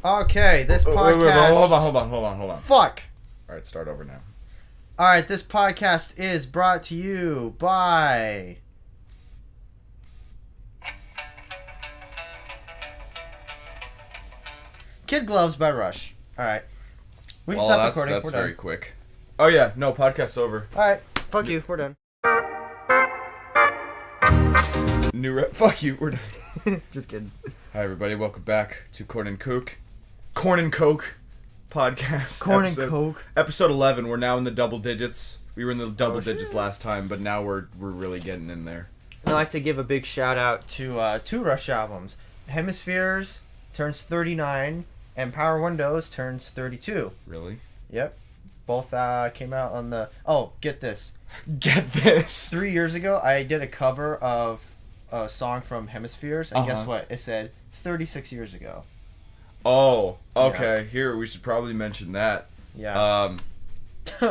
Okay, this podcast... Wait, hold on. Fuck! Alright, start over now. Alright, this podcast is brought to you by... Kid Gloves by Rush. Alright. We can stop recording. That's We're very done. quick. Oh yeah, no, podcast's over. Alright, fuck you. We're done. Fuck you, we're done. Just kidding. Hi everybody, welcome back to Korn and Kock. Korn and Kock podcast. Korn and Kock. Episode 11, we're now in the double digits. We were in the double digits last time, but now we're really getting in there. I'd like to give a big shout out to two Rush albums. Hemispheres turns 39 and Power Windows turns 32. Really? Yep. Both came out on the... Oh, get this. Get this! 3 years ago, I did a cover of a song from Hemispheres, and guess what? It said 36 years ago. Oh, okay. Yeah. Here, we should probably mention that. Yeah.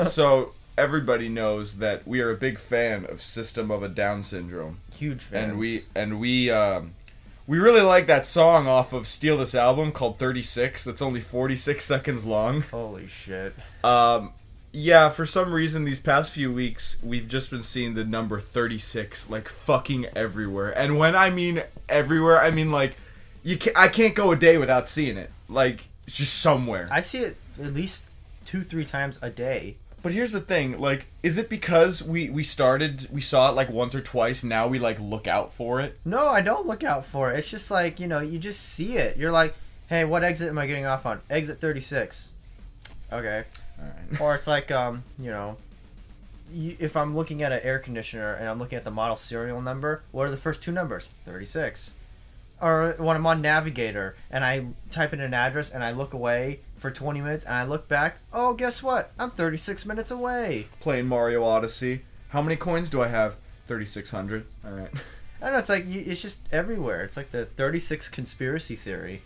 So, everybody knows that we are a big fan of System of a Down Syndrome. Huge fans. And we really like that song off of Steal This album called 36. It's only 46 seconds long. Holy shit. Yeah, for some reason these past few weeks we've just been seeing the number 36 like fucking everywhere. And when I mean everywhere, I mean like I can't go a day without seeing it. Like it's just somewhere. I see it at least 2-3 times a day. But here's the thing, like, is it because we saw it like once or twice, now we like look out for it? No, I don't look out for it. It's just like, you know, you just see it. You're like, hey, what exit am I getting off on? Exit 36. Okay. Alright. Or it's like, you know, if I'm looking at an air conditioner and I'm looking at the model serial number, what are the first two numbers? 36. Or when I'm on Navigator and I type in an address and I look away for 20 minutes and I look back, oh, guess what? I'm 36 minutes away. Playing Mario Odyssey. How many coins do I have? 3,600. Alright. I don't know, it's like, it's just everywhere. It's like the 36 conspiracy theory.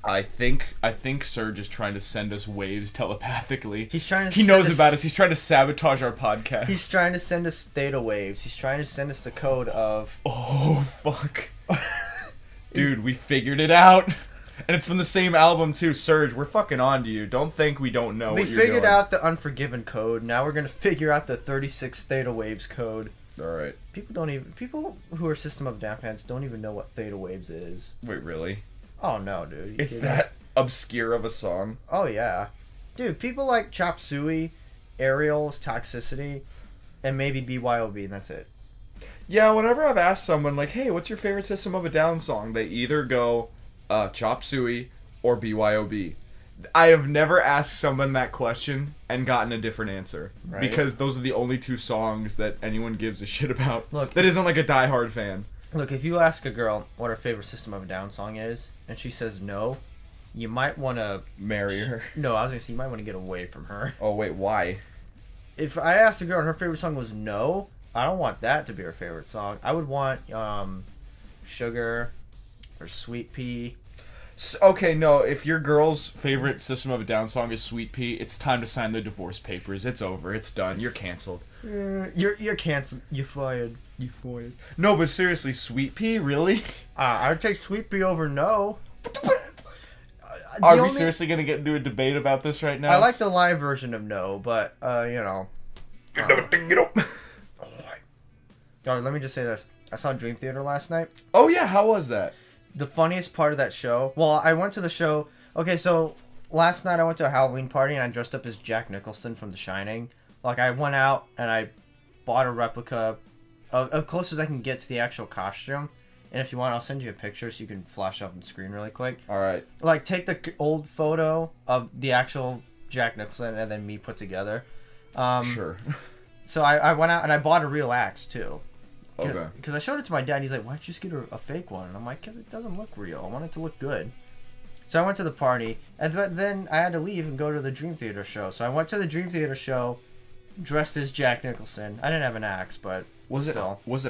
I think Serge is trying to send us waves telepathically. He knows about us. He's trying to sabotage our podcast. He's trying to send us theta waves. He's trying to send us the code of... Oh, fuck. Dude, we figured it out. And it's from the same album, too. Serge, we're fucking on to you. Don't think we don't know what you're doing. We figured out the Unforgiven code. Now we're going to figure out the 36 theta waves code. Alright. People who are System of a Down fans don't even know what theta waves is. Wait, really? Oh, no, dude. It's that obscure of a song. Oh, yeah. Dude, people like Chop Suey, Ariel's Toxicity, and maybe BYOB, and that's it. Yeah, whenever I've asked someone, like, hey, what's your favorite System of a Down song? They either go Chop Suey or BYOB. I have never asked someone that question and gotten a different answer. Right? Because those are the only two songs that anyone gives a shit about. Look, that isn't like a diehard fan. Look, if you ask a girl what her favorite System of a Down song is, and she says no, you might want to... Marry her. No, I was going to say, you might want to get away from her. Oh, wait, why? If I asked a girl and her favorite song was no, I don't want that to be her favorite song. I would want Sugar or Sweet Pea. Okay, no, if your girl's favorite System of a Down song is Sweet Pea, it's time to sign the divorce papers. It's over. It's done. You're canceled. You're canceled. You fired. You fired. No, but seriously, Sweet Pea? Really? I'd take Sweet Pea over no. Are we seriously going to get into a debate about this right now? I like the live version of no, but, you know. Let me just say this. I saw Dream Theater last night. Oh, yeah. How was that? The funniest part of that show... Well, I went to the show... Okay, so last night I went to a Halloween party and I dressed up as Jack Nicholson from The Shining. Like, I went out and I bought a replica of close as I can get to the actual costume. And if you want, I'll send you a picture so you can flash up on the screen really quick. Alright. Like, take the old photo of the actual Jack Nicholson and then me put together. Sure. So I went out and I bought a real axe, too. Okay. Because I showed it to my dad, and he's like, why'd you just get a fake one? And I'm like, because it doesn't look real. I want it to look good. So I went to the party, and then I had to leave and go to the Dream Theater show. So I went to the Dream Theater show dressed as Jack Nicholson. I didn't have an axe, but was it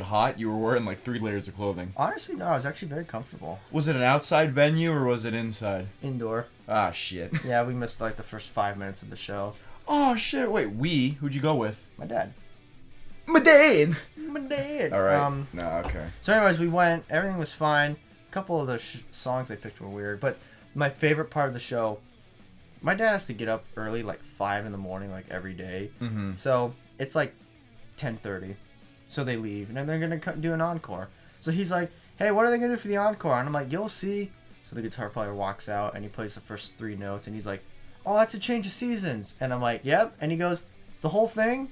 hot? You were wearing like 3 layers of clothing. Honestly, no. I was actually very comfortable. Was it an outside venue, or was it inside? Indoor. Ah, shit. Yeah, we missed like the first 5 minutes of the show. Oh, shit. Wait, who'd you go with? My dad. My dad! Alright. No, okay. So anyways, we went. Everything was fine. A couple of the songs they picked were weird. But my favorite part of the show, my dad has to get up early, like 5 in the morning, like every day. Mm-hmm. So it's like 10:30. So they leave, and then they're going to do an encore. So he's like, hey, what are they going to do for the encore? And I'm like, you'll see. So the guitar player walks out, and he plays the first 3 notes, and he's like, oh, that's a change of seasons. And I'm like, yep. And he goes, the whole thing?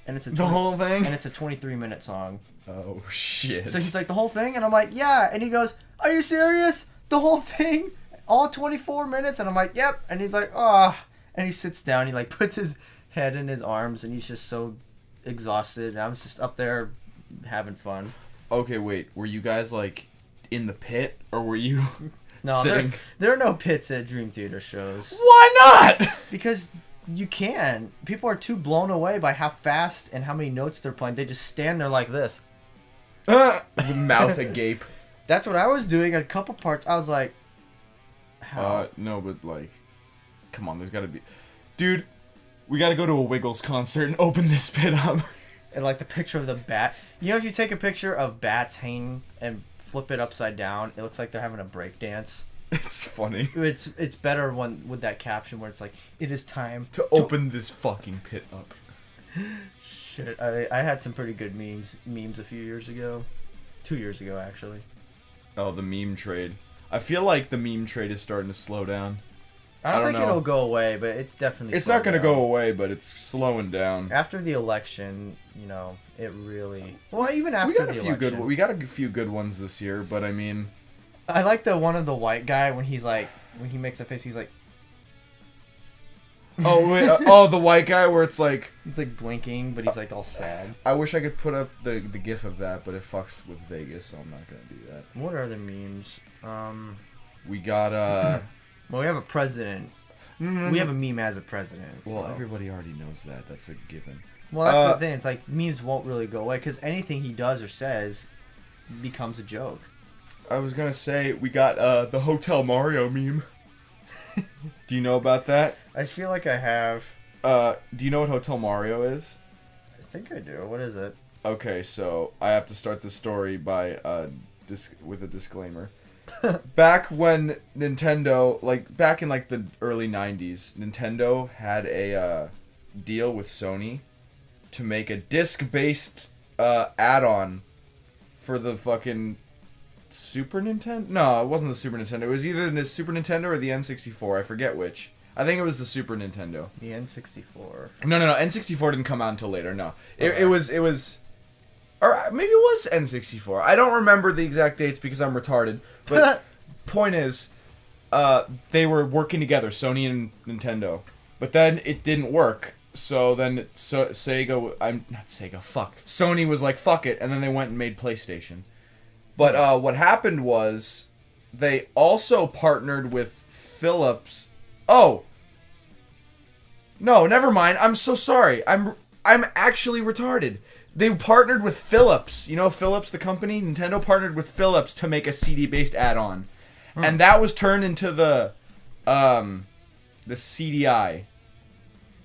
And it's The whole thing? And it's a 23-minute song. Oh, shit. So he's like, the whole thing? And I'm like, yeah. And he goes, are you serious? The whole thing? All 24 minutes? And I'm like, yep. And he's like, ah. Oh. And he sits down. He like puts his head in his arms, and he's just so exhausted. And I was just up there having fun. Okay, wait. Were you guys like in the pit, or were you No, sitting? there are no pits at Dream Theater shows. Why not? Because you can. People are too blown away by how fast and how many notes they're playing. They just stand there like this. Mouth agape. That's what I was doing. A couple parts, I was like, how? No, but like, come on, there's gotta be... Dude, we gotta go to a Wiggles concert and open this pit up. And like the picture of the bat. You know, if you take a picture of bats hanging and flip it upside down, it looks like they're having a break dance. It's funny. It's better one with that caption where it's like, it is time to open this fucking pit up. Shit, I had some pretty good memes a few years ago. 2 years ago, actually. Oh, the meme trade. I feel like the meme trade is starting to slow down. I don't think know. it'll go away, but it's definitely It's not going to down. go away, but it's slowing down. After the election, you know, it really... Well, even after we got the a few election. good. We got a few good ones this year, but I mean... I like the one of the white guy when he's like... When he makes a face, he's like... Oh, wait. The white guy where it's like... He's like blinking, but he's like all sad. I wish I could put up the gif of that, but it fucks with Vegas, so I'm not going to do that. What are the memes? We got, Well, we have a president. We have a meme as a president. Well, so. everybody already knows that. That's a given. Well, that's the thing. It's like memes won't really go away because anything he does or says becomes a joke. I was going to say, we got the Hotel Mario meme. Do you know about that? I feel like I have. Do you know what Hotel Mario is? I think I do. What is it? Okay, so I have to start the story by with a disclaimer. Back when Nintendo, like back in like the early 90s, Nintendo had a deal with Sony to make a disc-based add-on for the fucking Super Nintendo? No, it wasn't the Super Nintendo. It was either the Super Nintendo or the N64. I forget which. I think it was the Super Nintendo. The N64. No. N64 didn't come out until later. No, it was, or maybe it was N64. I don't remember the exact dates because I'm retarded. But point is, they were working together, Sony and Nintendo. But then it didn't work. So then Sony was like, fuck it, and then they went and made PlayStation. But what happened was they also partnered with Philips. Oh. No, never mind. I'm so sorry. I'm actually retarded. They partnered with Philips. You know Philips, the company? Nintendo partnered with Philips to make a CD-based add-on. And that was turned into the CDI.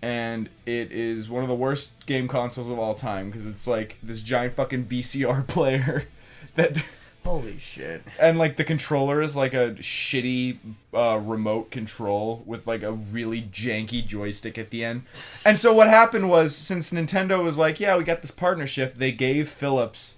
And it is one of the worst game consoles of all time because it's like this giant fucking VCR player that... Holy shit. And, like, the controller is, like, a shitty remote control with, like, a really janky joystick at the end. And so what happened was, since Nintendo was like, yeah, we got this partnership, they gave Philips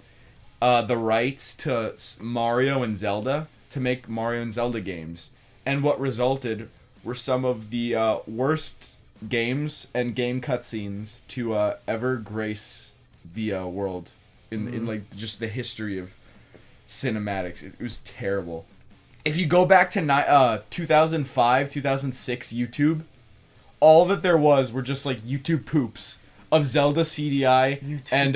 the rights to Mario and Zelda to make Mario and Zelda games. And what resulted were some of the worst games and game cutscenes to ever grace the world in, like, just the history of cinematics. It was terrible. If you go back to 2005, 2006 YouTube, all that there were just like YouTube poops of Zelda CDI and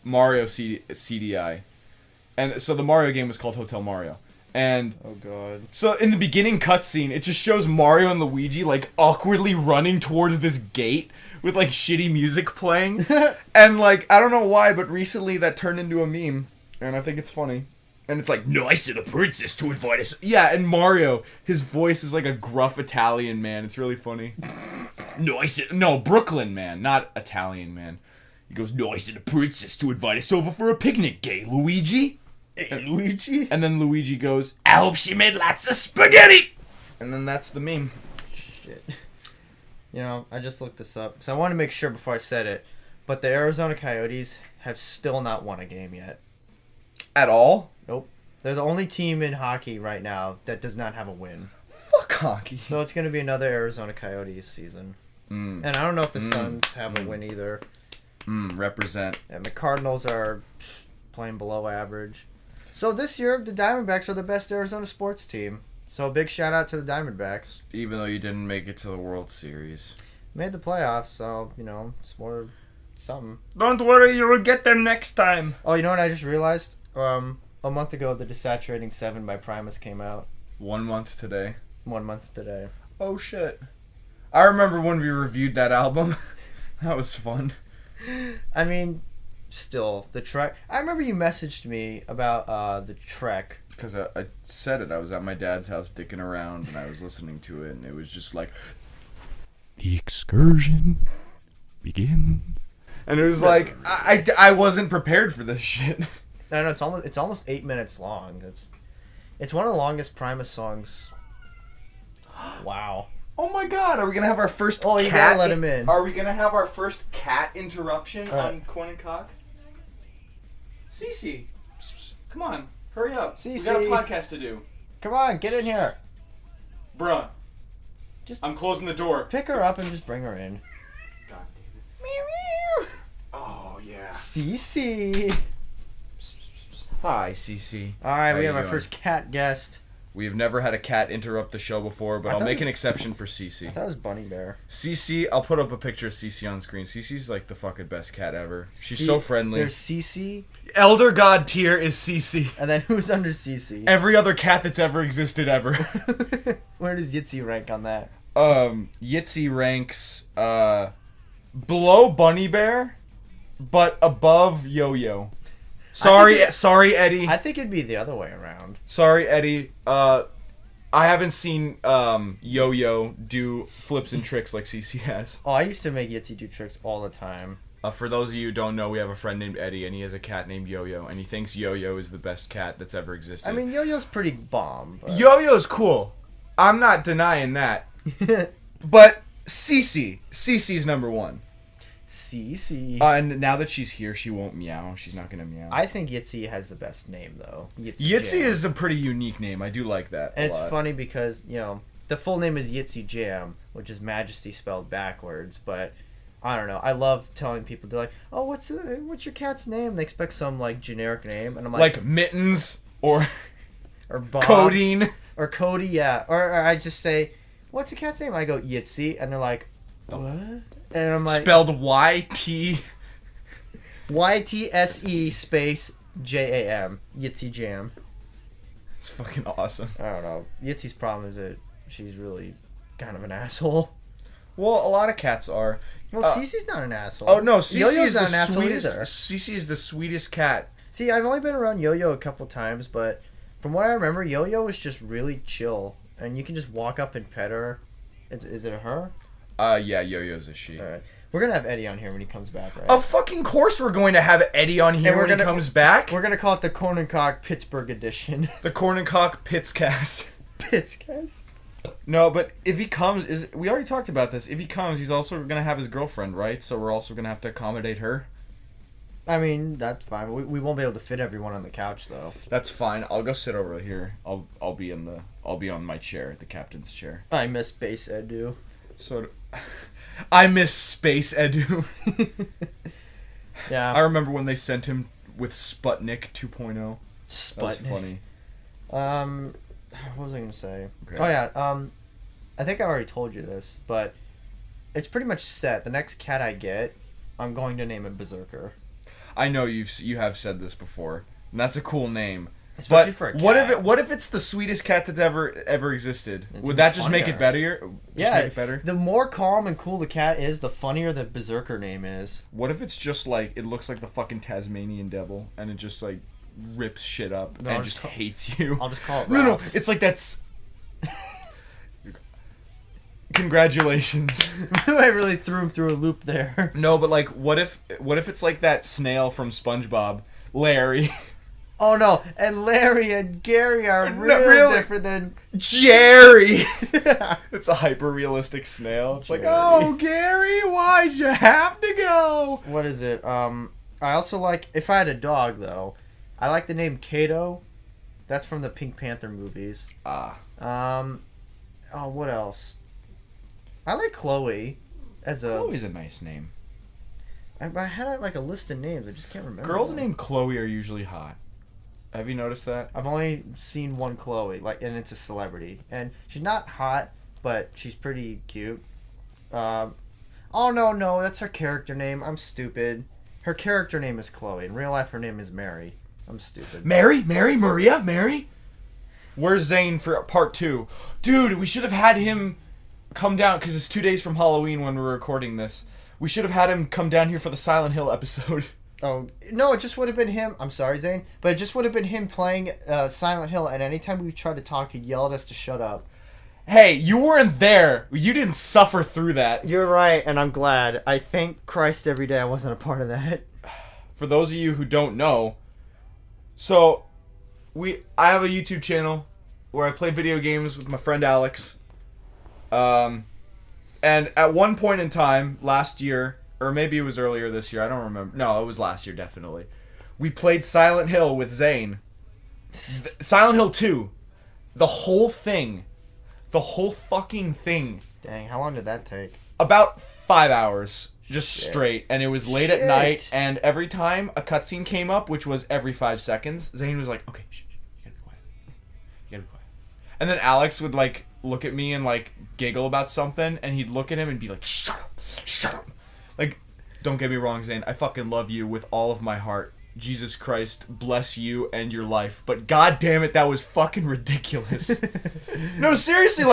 Mario CDI. And so the Mario game was called Hotel Mario. And oh god. So in the beginning cutscene, it just shows Mario and Luigi like awkwardly running towards this gate with like shitty music playing. And like I don't know why, but recently that turned into a meme. And I think it's funny. And it's like, nice of the princess to invite us. Yeah, and Mario, his voice is like a gruff Italian man. It's really funny. No, Brooklyn man, not Italian man. He goes, nice of the princess to invite us over for a picnic, gay Luigi. Hey, Luigi. And then Luigi goes, I hope she made lots of spaghetti. And then that's the meme. Shit. You know, I just looked this up. So I want to make sure before I said it. But the Arizona Coyotes have still not won a game yet. At all? Nope. They're the only team in hockey right now that does not have a win. Fuck hockey. So it's going to be another Arizona Coyotes season. And I don't know if the Suns have a win either. Represent. And the Cardinals are playing below average. So this year, the Diamondbacks are the best Arizona sports team. So a big shout out to the Diamondbacks. Even though you didn't make it to the World Series. Made the playoffs, so, you know, it's more something. Don't worry, you will get them next time. Oh, you know what I just realized? A month ago, the Desaturating 7 by Primus came out. 1 month today. 1 month today. Oh, shit. I remember when we reviewed that album. That was fun. I mean, still, the Trek. I remember you messaged me about the Trek. Because I said it. I was at my dad's house dicking around and I was listening to it and it was just like, the excursion begins. And it was like, I wasn't prepared for this shit. No, it's almost 8 minutes long. It's one of the longest Primus songs. Wow. Oh my god, are we going to have our first you gotta let him in. Are we going to have our first cat interruption on Korn and Kock? Cece, come on, hurry up. Cece. We got a podcast to do. Come on, get in here. Bruh. Just I'm closing the door. pick her up and just bring her in. God damn it. Meow, meow. Oh, yeah. Cece. Hi, Cece. All right, How we you have our doing? first cat guest. We have never had a cat interrupt the show before, but I I'll thought make it an exception for Cece. That was Bunny Bear. Cece, I'll put up a picture of Cece on screen. Cece's like the fucking best cat ever. She's so friendly. There's Cece, Elder God tier is Cece. and then who's under Cece? Every other cat that's ever existed ever. Where does Yitzy rank on that? Yitzy ranks below Bunny Bear, but above Yo-Yo. Sorry, Eddie. I think it'd be the other way around. Sorry, Eddie. I haven't seen Yo-Yo do flips and tricks like CC has. Oh, I used to make Yitzy do tricks all the time. For those of you who don't know, we have a friend named Eddie, and he has a cat named Yo-Yo, and he thinks Yo-Yo is the best cat that's ever existed. I mean, Yo-Yo's pretty bomb. But... Yo-Yo's cool. I'm not denying that. But Cece's number one. Cece. And now that she's here, she won't meow. She's not gonna meow. I think Yitzy has the best name, though. Yitzy Jam. is a pretty unique name. I do like that. And it's funny because, you know, the full name is Yitzy Jam, which is Majesty spelled backwards, but I don't know. I love telling people, they're like, oh, what's your cat's name? They expect some, like, generic name, and I'm like Mittens or Bob. Codeine. Or Cody, yeah. Or I just say, what's the cat's name? I go, Yitzy, and they're like, what? And I'm like... Spelled Y-T... Y-T-S-E space J-A-M. Yitzy Jam. It's fucking awesome. I don't know. Yitzy's problem is that she's really kind of an asshole. Well, a lot of cats are. Well, Cece's not an asshole. Oh, no, Cece Yo-Yo's is not the an asshole sweetest. either. Cece is the sweetest cat. See, I've only been around Yo-Yo a couple times, but from what I remember, Yo-Yo is just really chill. And you can just walk up and pet her. Is it a her? Yeah, Yo-Yo's a she. Alright. We're going to have Eddie on here when he comes back, right? Of fucking course we're going to have Eddie on here when he comes back. We're going to call it the Korn and Kock Pittsburgh edition. The Korn and Kock Pitscast. Pitscast? No, but if he comes, we already talked about this. If he comes, he's also going to have his girlfriend, right? So we're also going to have to accommodate her. I mean, that's fine. We won't be able to fit everyone on the couch, though. That's fine. I'll go sit over here. I'll be on my chair, the captain's chair. I miss Space Edu. So I miss Space Edu. Yeah. I remember when they sent him with Sputnik 2.0. Sputnik. That was funny. What was I going to say? Okay. Oh, yeah. I think I already told you this, but it's pretty much set. The next cat I get, I'm going to name it Berserker. I know you have said this before, and that's a cool name. Especially but for a cat. what if it's the sweetest cat that's ever existed? It's Would that just funnier. make it better? Yeah, make it better. The more calm and cool the cat is, the funnier the Berserker name is. What if it's just like it looks like the fucking Tasmanian devil, and it just like rips shit up and just hates you? I'll just call it No, Ralph. it's like that's. Congratulations. I really threw him through a loop there. No, but like, what if it's like that snail from SpongeBob, Larry? Oh no, and Larry and Gary are really different than Jerry. It's a hyper-realistic snail. It's like, Jerry. oh, Gary, why'd you have to go? What is it? I also like, if I had a dog though, I like the name Kato. That's from the Pink Panther movies. Ah. Oh, what else? I like Chloe Chloe's a nice name. I had like a list of names. I just can't remember. Girls them. named Chloe are usually hot. Have you noticed that? I've only seen one Chloe, and it's a celebrity, and she's not hot, but she's pretty cute. Oh no, that's her character name. I'm stupid. Her character name is Chloe. In real life, her name is Mary. I'm stupid. Mary? Maria? Mary? Where's Zane for part 2? Dude, we should have had him come down, because it's 2 days from Halloween when we're recording this. We should have had him come down here for the Silent Hill episode. Oh, no, it just would have been him. I'm sorry, Zane. But it just would have been him playing Silent Hill, and anytime we tried to talk, he'd yell at us to shut up. Hey, you weren't there. You didn't suffer through that. You're right, and I'm glad. I thank Christ every day I wasn't a part of that. For those of you who don't know, so I have a YouTube channel where I play video games with my friend Alex. And at one point in time, last year, or maybe it was earlier this year, I don't remember. No, it was last year, definitely. We played Silent Hill with Zane. Silent Hill 2. The whole thing. The whole fucking thing. Dang, how long did that take? About 5 hours. Just Shit. straight. And it was late at night, and every time a cutscene came up, which was every 5 seconds, Zane was like, okay, shh, you gotta be quiet. You gotta be quiet. And then Alex would, like, look at me and, like, giggle about something, and he'd look at him and be like, shut up. Like, don't get me wrong, Zane, I fucking love you with all of my heart. Jesus Christ, bless you and your life. But god damn it, that was fucking ridiculous. No, seriously,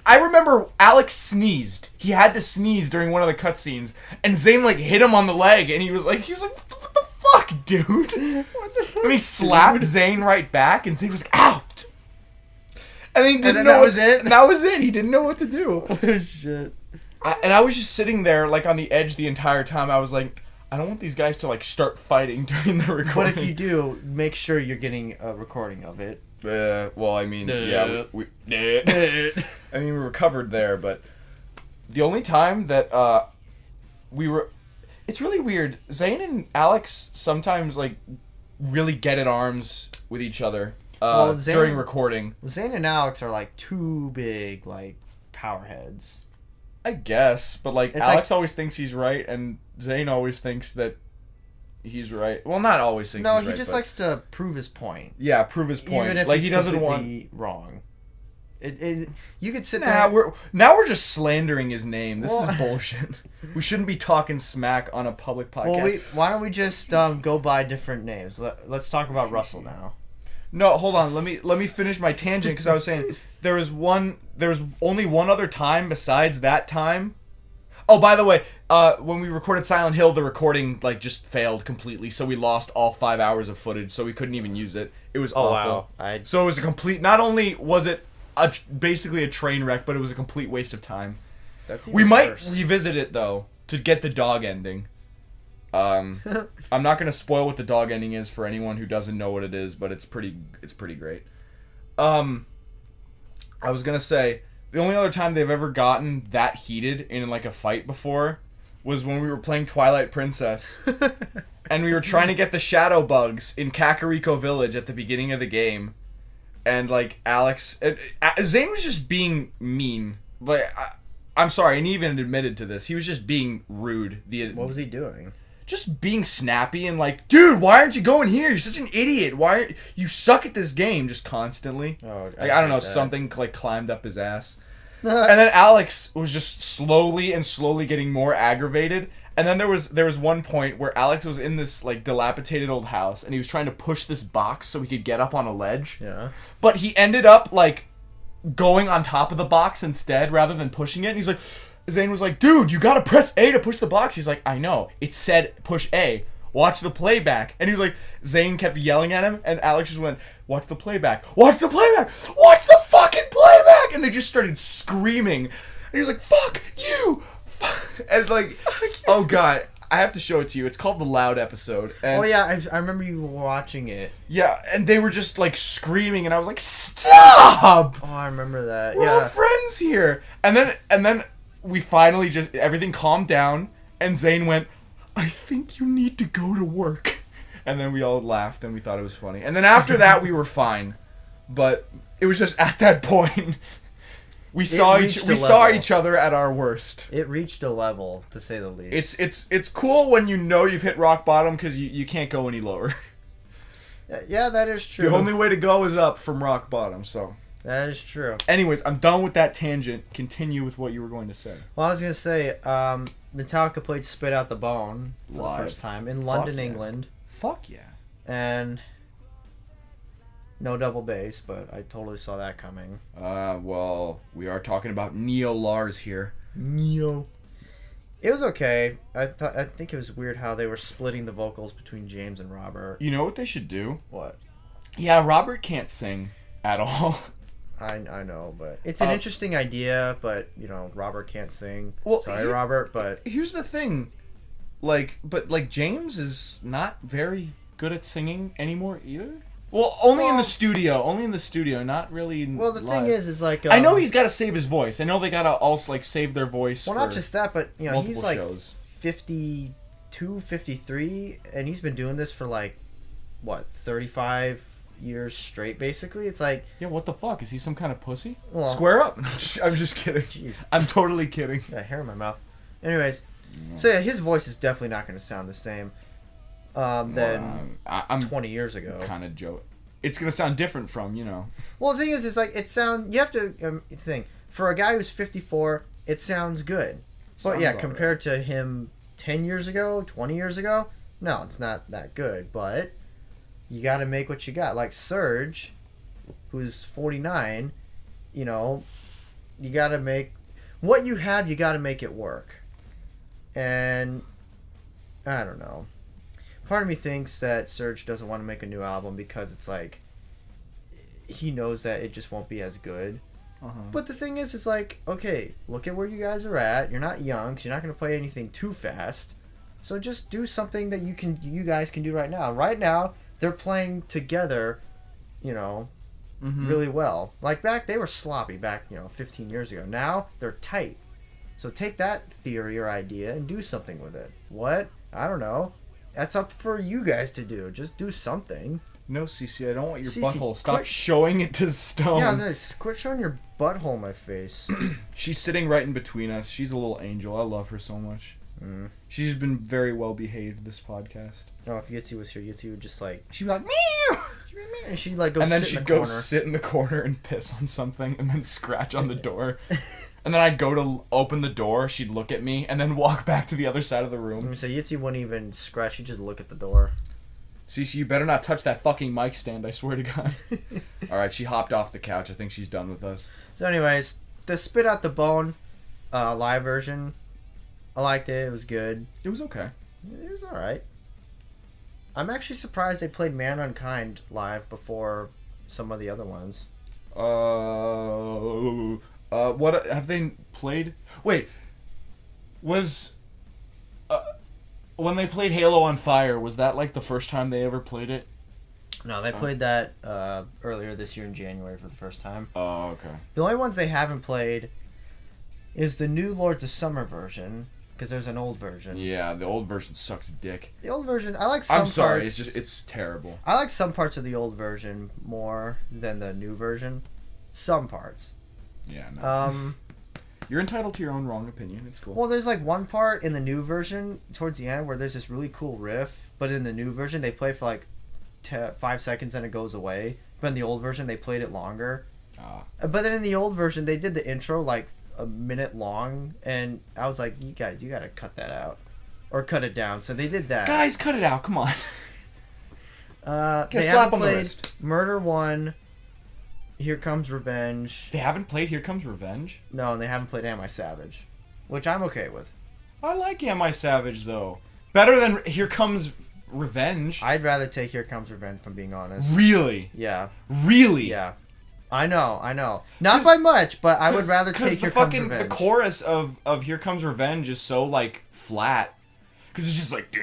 I remember Alex sneezed. He had to sneeze during one of the cutscenes, and Zane, like, hit him on the leg, and he was like, what the fuck, dude? What the fuck? And he slapped Zane right back, and Zane was like, ow! And he didn't know. That was it? And that was it. He didn't know what to do. Oh, shit. And I was just sitting there, like, on the edge the entire time. I was like, I don't want these guys to, like, start fighting during the recording. But if you do, make sure you're getting a recording of it. Well, I mean, yeah, I mean, we were covered there, but the only time that we were, it's really weird. Zane and Alex sometimes, like, really get at arms with each other during recording. Zane and Alex are, like, two big, like, power heads. I guess, but, like, it's Alex always thinks he's right, and Zane always thinks that he's right. Well, not always thinks he's right. No, he just likes to prove his point. Yeah, prove his point. Even if like, he's he doesn't completely wrong. You could sit there. there. We're just slandering his name. This is bullshit. We shouldn't be talking smack on a public podcast. Well, why don't we just go by different names? Let's talk about Russell now. No, hold on. Let me finish my tangent, because I was saying there was only one other time besides that time. Oh, by the way, when we recorded Silent Hill, the recording, like, just failed completely, so we lost all 5 hours of footage, so we couldn't even use it. It was awful. Wow. So it was a complete. Not only was it basically a train wreck, but it was a complete waste of time. We might revisit it though to get the dog ending. I'm not gonna spoil what the dog ending is for anyone who doesn't know what it is, but it's pretty great. I was gonna say the only other time they've ever gotten that heated in, like, a fight before was when we were playing Twilight Princess, and we were trying to get the shadow bugs in Kakariko Village at the beginning of the game, and, like, Alex, Zane was just being mean. Like, I'm sorry, and he even admitted to this. He was just being rude. What was he doing? Just being snappy and like, dude, why aren't you going here? You're such an idiot. You suck at this game? Just constantly. Oh, like, I don't know, something, like, climbed up his ass. And then Alex was just slowly getting more aggravated. And then there was one point where Alex was in this, like, dilapidated old house, and he was trying to push this box so he could get up on a ledge. Yeah. But he ended up, like, going on top of the box instead rather than pushing it. And he's like, Zane was like, dude, you gotta press A to push the box. He's like, I know. It said push A. Watch the playback. And he was like, Zane kept yelling at him, and Alex just went, watch the playback. Watch the playback. Watch the fucking playback. And they just started screaming. And he was like, fuck you. And, like, oh god. I have to show it to you. It's called the Loud episode. And Oh yeah, I remember you watching it. yeah, and they were just like screaming, and I was like, "Stop! Oh, I remember that. We're all Yeah. friends here." And then we finally just everything calmed down, and Zane went, "I think you need to go to work." And then we all laughed, and we thought it was funny. And then after that, we were fine. But it was just at that point we saw each other at our worst. It reached a level, to say the least. It's cool when you know you've hit rock bottom because you can't go any lower. Yeah, that is true. The only way to go is up from rock bottom. So That is true. anyways, I'm done with that tangent. Continue with what you were going to say. Well, I was gonna say, Metallica played "Spit Out the Bone" for Live. the first time in London, yeah. England, Fuck yeah. and no double bass, but I totally saw that coming. Well, we are talking about Neo Lars here. Neo. It was okay. I think it was weird how they were splitting the vocals between James and Robert. You know what they should do? What? Yeah, Robert can't sing at all. I know, but it's an interesting idea. But Robert can't sing. Well, Sorry, Robert, but Here's the thing. But James is not very good at singing anymore either. Well, only in the studio. Only in the studio, not really well, the live. thing is like I know he's got to save his voice. I know they got to also save their voice. Well, for not just that, but multiple he's like shows. 52, 53, and he's been doing this for like what 35 years straight. Basically, it's like Yeah, what the fuck? Is he some kind of pussy? Well- Square up. I'm just kidding. Jeez. I'm totally kidding. got hair in my mouth. Anyways, so yeah, his voice is definitely not going to sound the same than I'm 20 years ago. kind of joke. It's gonna sound different from Well, the thing is, like you have to think for a guy who's 54, it sounds good. But yeah, compared to him 10 years ago, 20 years ago, no, it's not that good. But you got to make what you got. Like Serge, who's 49, you got to make what you have. You got to make it work. And I don't know. Part of me thinks that Serge doesn't want to make a new album because it's like he knows that it just won't be as good. But the thing is, it's like, okay, look at where you guys are at. You're not young, so you're not going to play anything too fast. So just do something that you guys can do right now. Right now, they're playing together, really well. Like they were sloppy back, 15 years ago. Now they're tight. So take that theory or idea and do something with it. What? I don't know. That's up for you guys to do. Just do something. No, Cece, I don't want your Cece, butthole. Stop quit- showing it to Stone. Yeah, I was gonna quit showing your butthole in my face. She's sitting right in between us. She's a little angel. I love her so much. She's been very well behaved this podcast. Oh, if Yitzi was here, Yitzi would just like, She'd be like, meow! and she'd like go And then sit in she'd the go corner. sit in the corner and piss on something and then scratch on the door. And then I'd go to open the door, she'd look at me, and then walk back to the other side of the room. So Yitzi wouldn't even scratch, she'd just look at the door. Cece, you better not touch that fucking mic stand, I swear to God. Alright, she hopped off the couch. I think she's done with us. So anyways, the Spit Out the Bone live version, I liked it. It was good. It was okay. It was alright. I'm actually surprised they played Man Unkind live before some of the other ones. What have they played? Wait, was when they played Halo on Fire, was that like the first time they ever played it? No, they played that earlier this year in January for the first time. Oh, okay. The only ones they haven't played is the new Lords of Summer version, because there's an old version. Yeah, the old version sucks dick. The old version, I like some I'm sorry, parts. it's terrible. I like some parts of the old version more than the new version. Some parts. Yeah, no. Um, You're entitled to your own wrong opinion. It's cool. well, there's like one part in the new version towards the end where there's this really cool riff, but in the new version they play for like 5 seconds and it goes away. But in the old version they played it longer. But then in the old version they did the intro like a minute long, and I was like, you guys, you gotta cut that out or cut it down. So they did that. Guys, cut it out. Come on. They slap haven't on the played wrist. Murder 1, Here Comes Revenge. They haven't played Here Comes Revenge? No, and they haven't played Am I Savage, which I'm okay with. I like Am I Savage, though. Better than Here Comes Revenge. I'd rather take Here Comes Revenge, if I'm being honest. Really? Yeah. Really? Yeah. I know. Not by much, but I would rather take Here Comes the Revenge. chorus of Here Comes Revenge is so, like, flat. because it's just like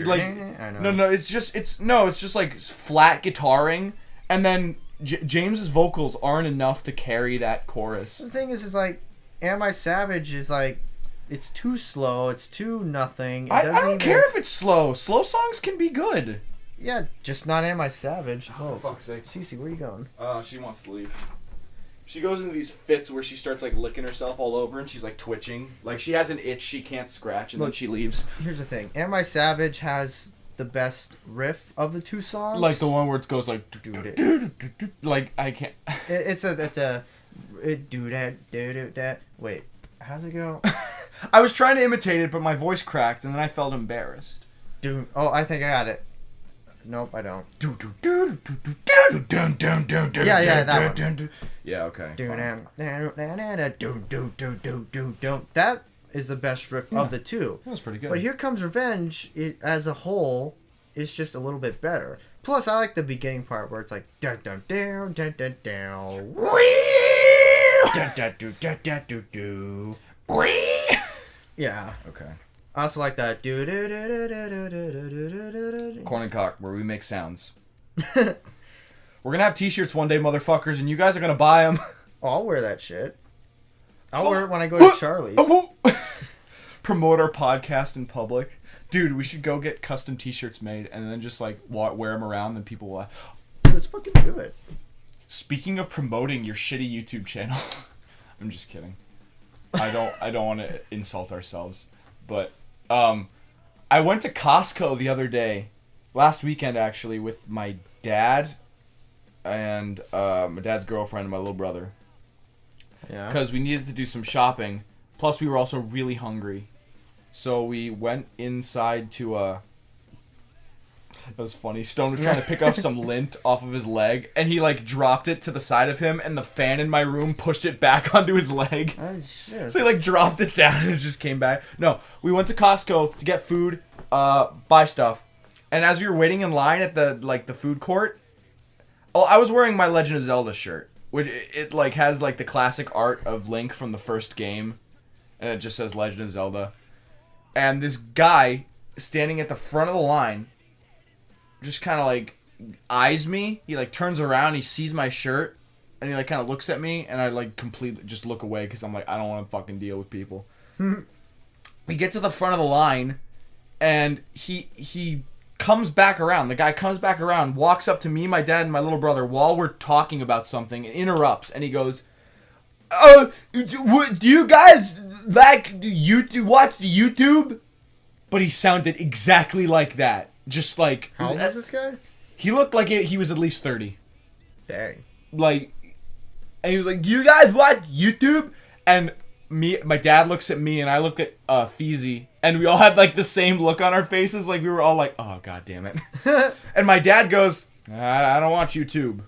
like I know. no, it's just like flat guitaring, and then James's vocals aren't enough to carry that chorus. The thing is like, Am I Savage is like, it's too slow. It's too nothing. I don't care if it's slow. Slow songs can be good. Yeah, just not Am I Savage. Oh, for fuck's sake. Cece, where you going? She wants to leave. She goes into these fits where she starts like licking herself all over and she's like twitching. Like she has an itch she can't scratch and then she leaves. Here's the thing. Am I Savage has the best riff of the two songs. Like the one where it goes like like I can't. It's a do that. Wait, how's it go? I was trying to imitate it, but my voice cracked and then I felt embarrassed. Dude, oh, I think I got it. Nope, I don't. Yeah, that one. Yeah, okay. That is the best riff of the two. That was pretty good. But Here Comes Revenge, as a whole, is just a little bit better. Plus, I like the beginning part where it's like dun dun down dun dun down. Yeah. Okay. I also like that. Korn and Kock, where we make sounds. We're gonna have t-shirts one day, motherfuckers, and you guys are gonna buy them. Oh, I'll wear that shit. I'll wear it when I go to Charlie's. Promote our podcast in public. Dude, we should go get custom t-shirts made and then just like wear them around and people will... Let's fucking do it. Speaking of promoting your shitty YouTube channel. I'm just kidding. I don't want to insult ourselves. But I went to Costco the other day, last weekend actually, with my dad and my dad's girlfriend and my little brother. Yeah. Because we needed to do some shopping. Plus, we were also really hungry. So we went inside to That was funny. Stone was trying to pick up some lint off of his leg, and he like dropped it to the side of him, and the fan in my room pushed it back onto his leg. Oh, shit. So he like dropped it down and it just came back. No, we went to Costco to get food, buy stuff, and as we were waiting in line at the food court, I was wearing my Legend of Zelda shirt, which it like has like the classic art of Link from the first game, and it just says Legend of Zelda, and this guy standing at the front of the line just kind of like eyes me. He like turns around, he sees my shirt, and he like kind of looks at me, and I like completely just look away because I'm like, I don't want to fucking deal with people. We get to the front of the line, and he comes back around. The guy comes back around, walks up to me, my dad, and my little brother while we're talking about something, and interrupts, and he goes, "Oh, do you guys like YouTube? Watch YouTube?" But he sounded exactly like that. Just like... How old is this guy? He looked like he was at least 30. Dang. Like... And he was like, "Do you guys watch YouTube?" And my dad looks at me, and I look at Feezy, and we all had like the same look on our faces. Like we were all like, "Oh, God damn it." And my dad goes, I don't watch YouTube.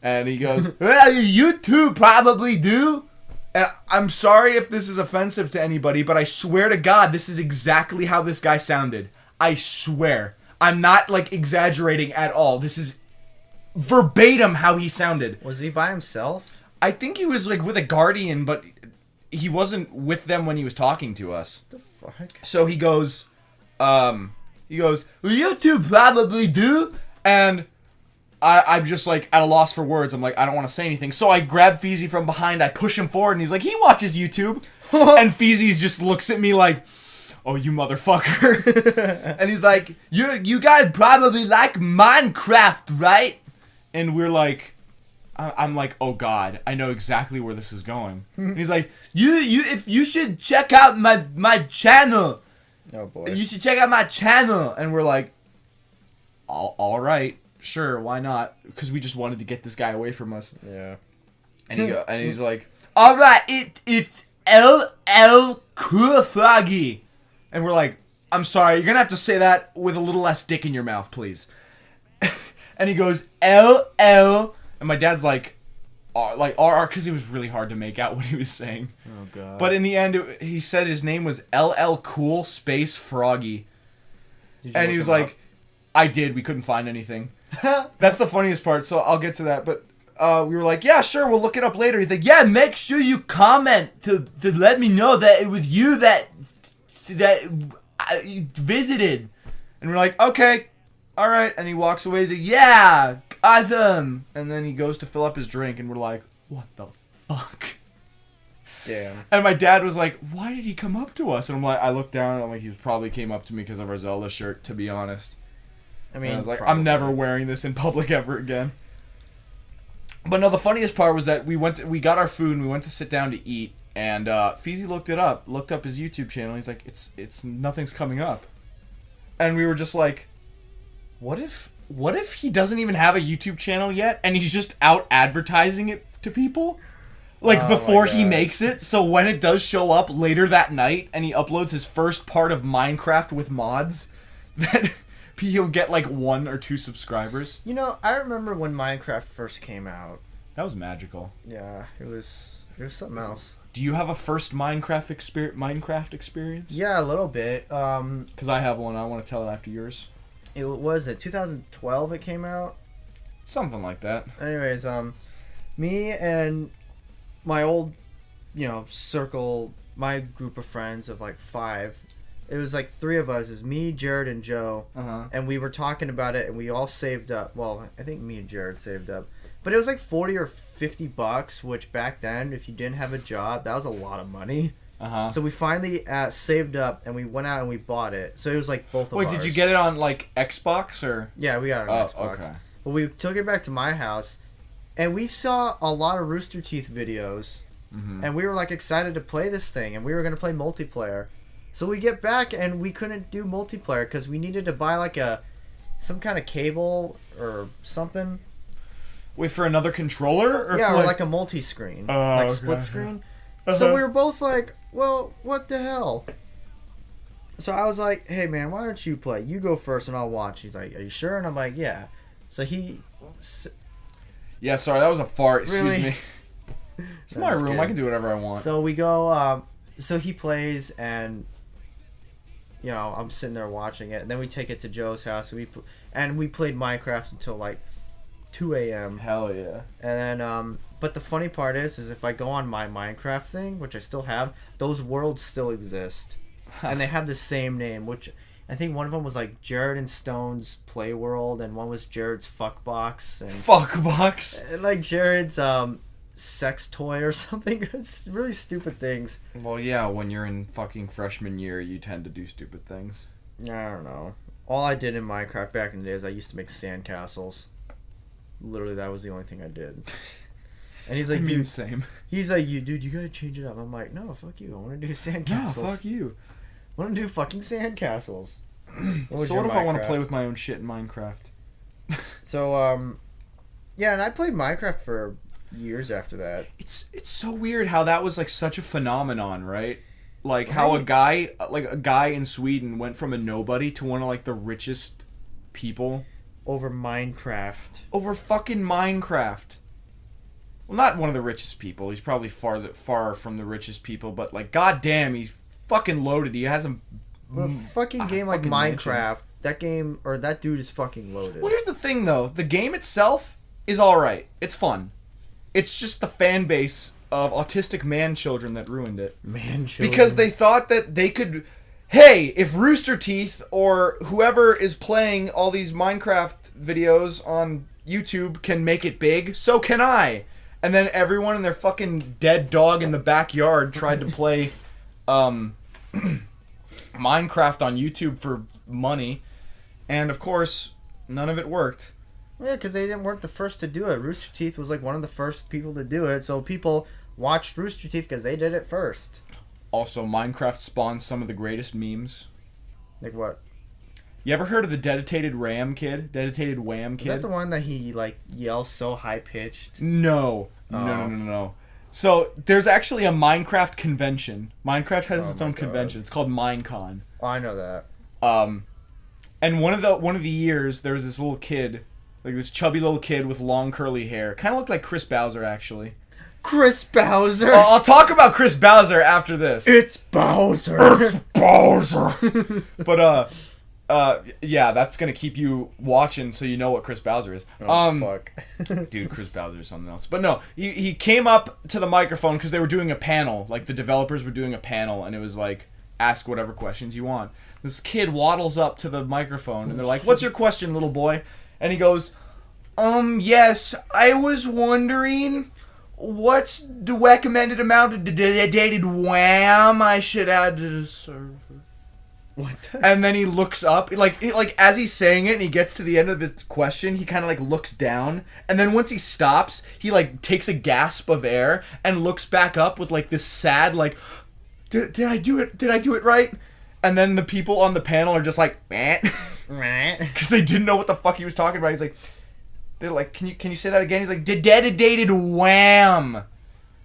And he goes, "Well, YouTube probably do." And I'm sorry if this is offensive to anybody, but I swear to God, this is exactly how this guy sounded. I swear. I'm not, like, exaggerating at all. This is verbatim how he sounded. Was he by himself? I think he was, like, with a guardian, but he wasn't with them when he was talking to us. What the fuck? So he goes, "Well, YouTube probably do." And I'm just, like, at a loss for words. I'm like, I don't want to say anything. So I grab Feezy from behind, I push him forward, and he's like, "He watches YouTube." And Feezy just looks at me like, "Oh, you motherfucker." And he's like, you guys probably like Minecraft, right?" And we're like, I'm like, "Oh God, I know exactly where this is going." And he's like, you should check out my channel. Oh boy. You should check out my channel." And we're like, all right, sure, why not? Because we just wanted to get this guy away from us. Yeah. And he's like, "All right, it's LL Cool Froggy." And we're like, "I'm sorry, you're gonna have to say that with a little less dick in your mouth, please." And he goes, "LL," and my dad's like RR, because it was really hard to make out what he was saying. Oh God. But in the end, he said his name was LL Cool Space Froggy. And he was like, "I did, we couldn't find anything." That's the funniest part, so I'll get to that. But we were like, "Yeah, sure, we'll look it up later." He's like, "Yeah, make sure you comment to let me know that it was you that visited. And we're like, okay, all right. And he walks away. Yeah, awesome. And then he goes to fill up his drink, and we're like, what the fuck? Damn. And my dad was like, why did he come up to us? And I'm like, I looked down, and I'm like, he probably came up to me because of our Zelda shirt, to be honest. I mean, and I was like, probably. I'm never wearing this in public ever again. But no, the funniest part was that we got our food, and we went to sit down to eat, and Feezy looked up his YouTube channel. He's like, it's nothing's coming up. And we were just like, what if he doesn't even have a YouTube channel yet, and he's just out advertising it to people? Like, before he makes it, so when it does show up later that night, and he uploads his first part of Minecraft with mods, then he'll get like 1 or 2 subscribers. You know, I remember when Minecraft first came out. That was magical. Yeah, it was something else. Do you have a first Minecraft experience? Yeah, a little bit. Because I have one. I want to tell it after yours. It was 2012 it came out? Something like that. Anyways, me and my old, circle, my group of friends of like 5, it was like 3 of us. It was me, Jared, and Joe. Uh-huh. And we were talking about it, and we all saved up. Well, I think me and Jared saved up. But it was like $40 or $50, which back then, if you didn't have a job, that was a lot of money. Uh-huh. So we finally saved up, and we went out and we bought it. So it was like both of ours. Wait, did you get it on like Xbox or? Yeah, we got it on Xbox. Okay. But we took it back to my house, and we saw a lot of Rooster Teeth videos, and we were like excited to play this thing, and we were gonna play multiplayer. So we get back, and we couldn't do multiplayer because we needed to buy like some kind of cable or something. Wait, for another controller? Or yeah, for or like a multi-screen, like split screen. Uh-huh. So we were both like, well, what the hell? So I was like, hey man, why don't you play? You go first and I'll watch. He's like, are you sure? And I'm like, yeah. So he... Yeah, sorry, that was a fart. Excuse Really? me. It's my room. I can do whatever I want. So we go, so he plays, and, I'm sitting there watching it. And then we take it to Joe's house, and we played Minecraft until like 2 a.m. Hell yeah. And then, but the funny part is if I go on my Minecraft thing, which I still have, those worlds still exist. And they have the same name, which I think one of them was like Jared and Stone's Play World, and one was Jared's Fuckbox. And Fuckbox? and like Jared's, sex toy or something. It's really stupid things. Well, yeah, when you're in fucking freshman year, you tend to do stupid things. I don't know. All I did in Minecraft back in the day is I used to make sandcastles. Literally, that was the only thing I did. And he's like, dude, same. He's like, dude, you gotta change it up. I'm like, no, fuck you. I want to do sandcastles. No, fuck you. I want to do fucking sandcastles. So what if I want to play with my own shit in Minecraft? So, yeah, and I played Minecraft for years after that. It's so weird how that was like such a phenomenon, right? Like how a guy in Sweden went from a nobody to one of like the richest people over Minecraft. Over fucking Minecraft. Well, not one of the richest people. He's probably far from the richest people, but like goddamn, he's fucking loaded. He has a fucking game like Minecraft. Mansion. That game or that dude is fucking loaded. Well, here's the thing though. The game itself is all right. It's fun. It's just the fan base of autistic man children that ruined it. Man children. Because they thought that they could... Hey, if Rooster Teeth or whoever is playing all these Minecraft videos on YouTube can make it big, so can I. And then everyone and their fucking dead dog in the backyard tried to play Minecraft on YouTube for money. And of course, none of it worked. Yeah, because they weren't the first to do it. Rooster Teeth was like one of the first people to do it, so people watched Rooster Teeth because they did it first. Also, Minecraft spawned some of the greatest memes. Like what? You ever heard of the dedicated Wham kid? Dedicated Wham kid? Is that the one that he like yells so high pitched? No. No. So there's actually a Minecraft convention. Minecraft has its own convention. It's called Minecon. Oh, I know that. And one of the years there was this little kid, like this chubby little kid with long curly hair. Kind of looked like Chris Bowser actually. Chris Bowser. I'll talk about Chris Bowser after this. It's Bowser. It's Bowser. But yeah, that's gonna keep you watching so you know what Chris Bowser is. Fuck. Dude, Chris Bowser is something else. But no, he came up to the microphone because they were doing a panel. Like the developers were doing a panel, and it was like ask whatever questions you want. This kid waddles up to the microphone, and they're like, "What's your question, little boy?" And he goes, yes, I was wondering, what's the recommended amount of d-dedotated wham I should add to the server? What the? And then he looks up, like as he's saying it, and he gets to the end of his question, he kind of like looks down, and then once he stops, he like takes a gasp of air and looks back up with like this sad like, did I do it? Did I do it right? And then the people on the panel are just like, man, because they didn't know what the fuck he was talking about. He's like, they're like, can you say that again? He's like, dedicated wham.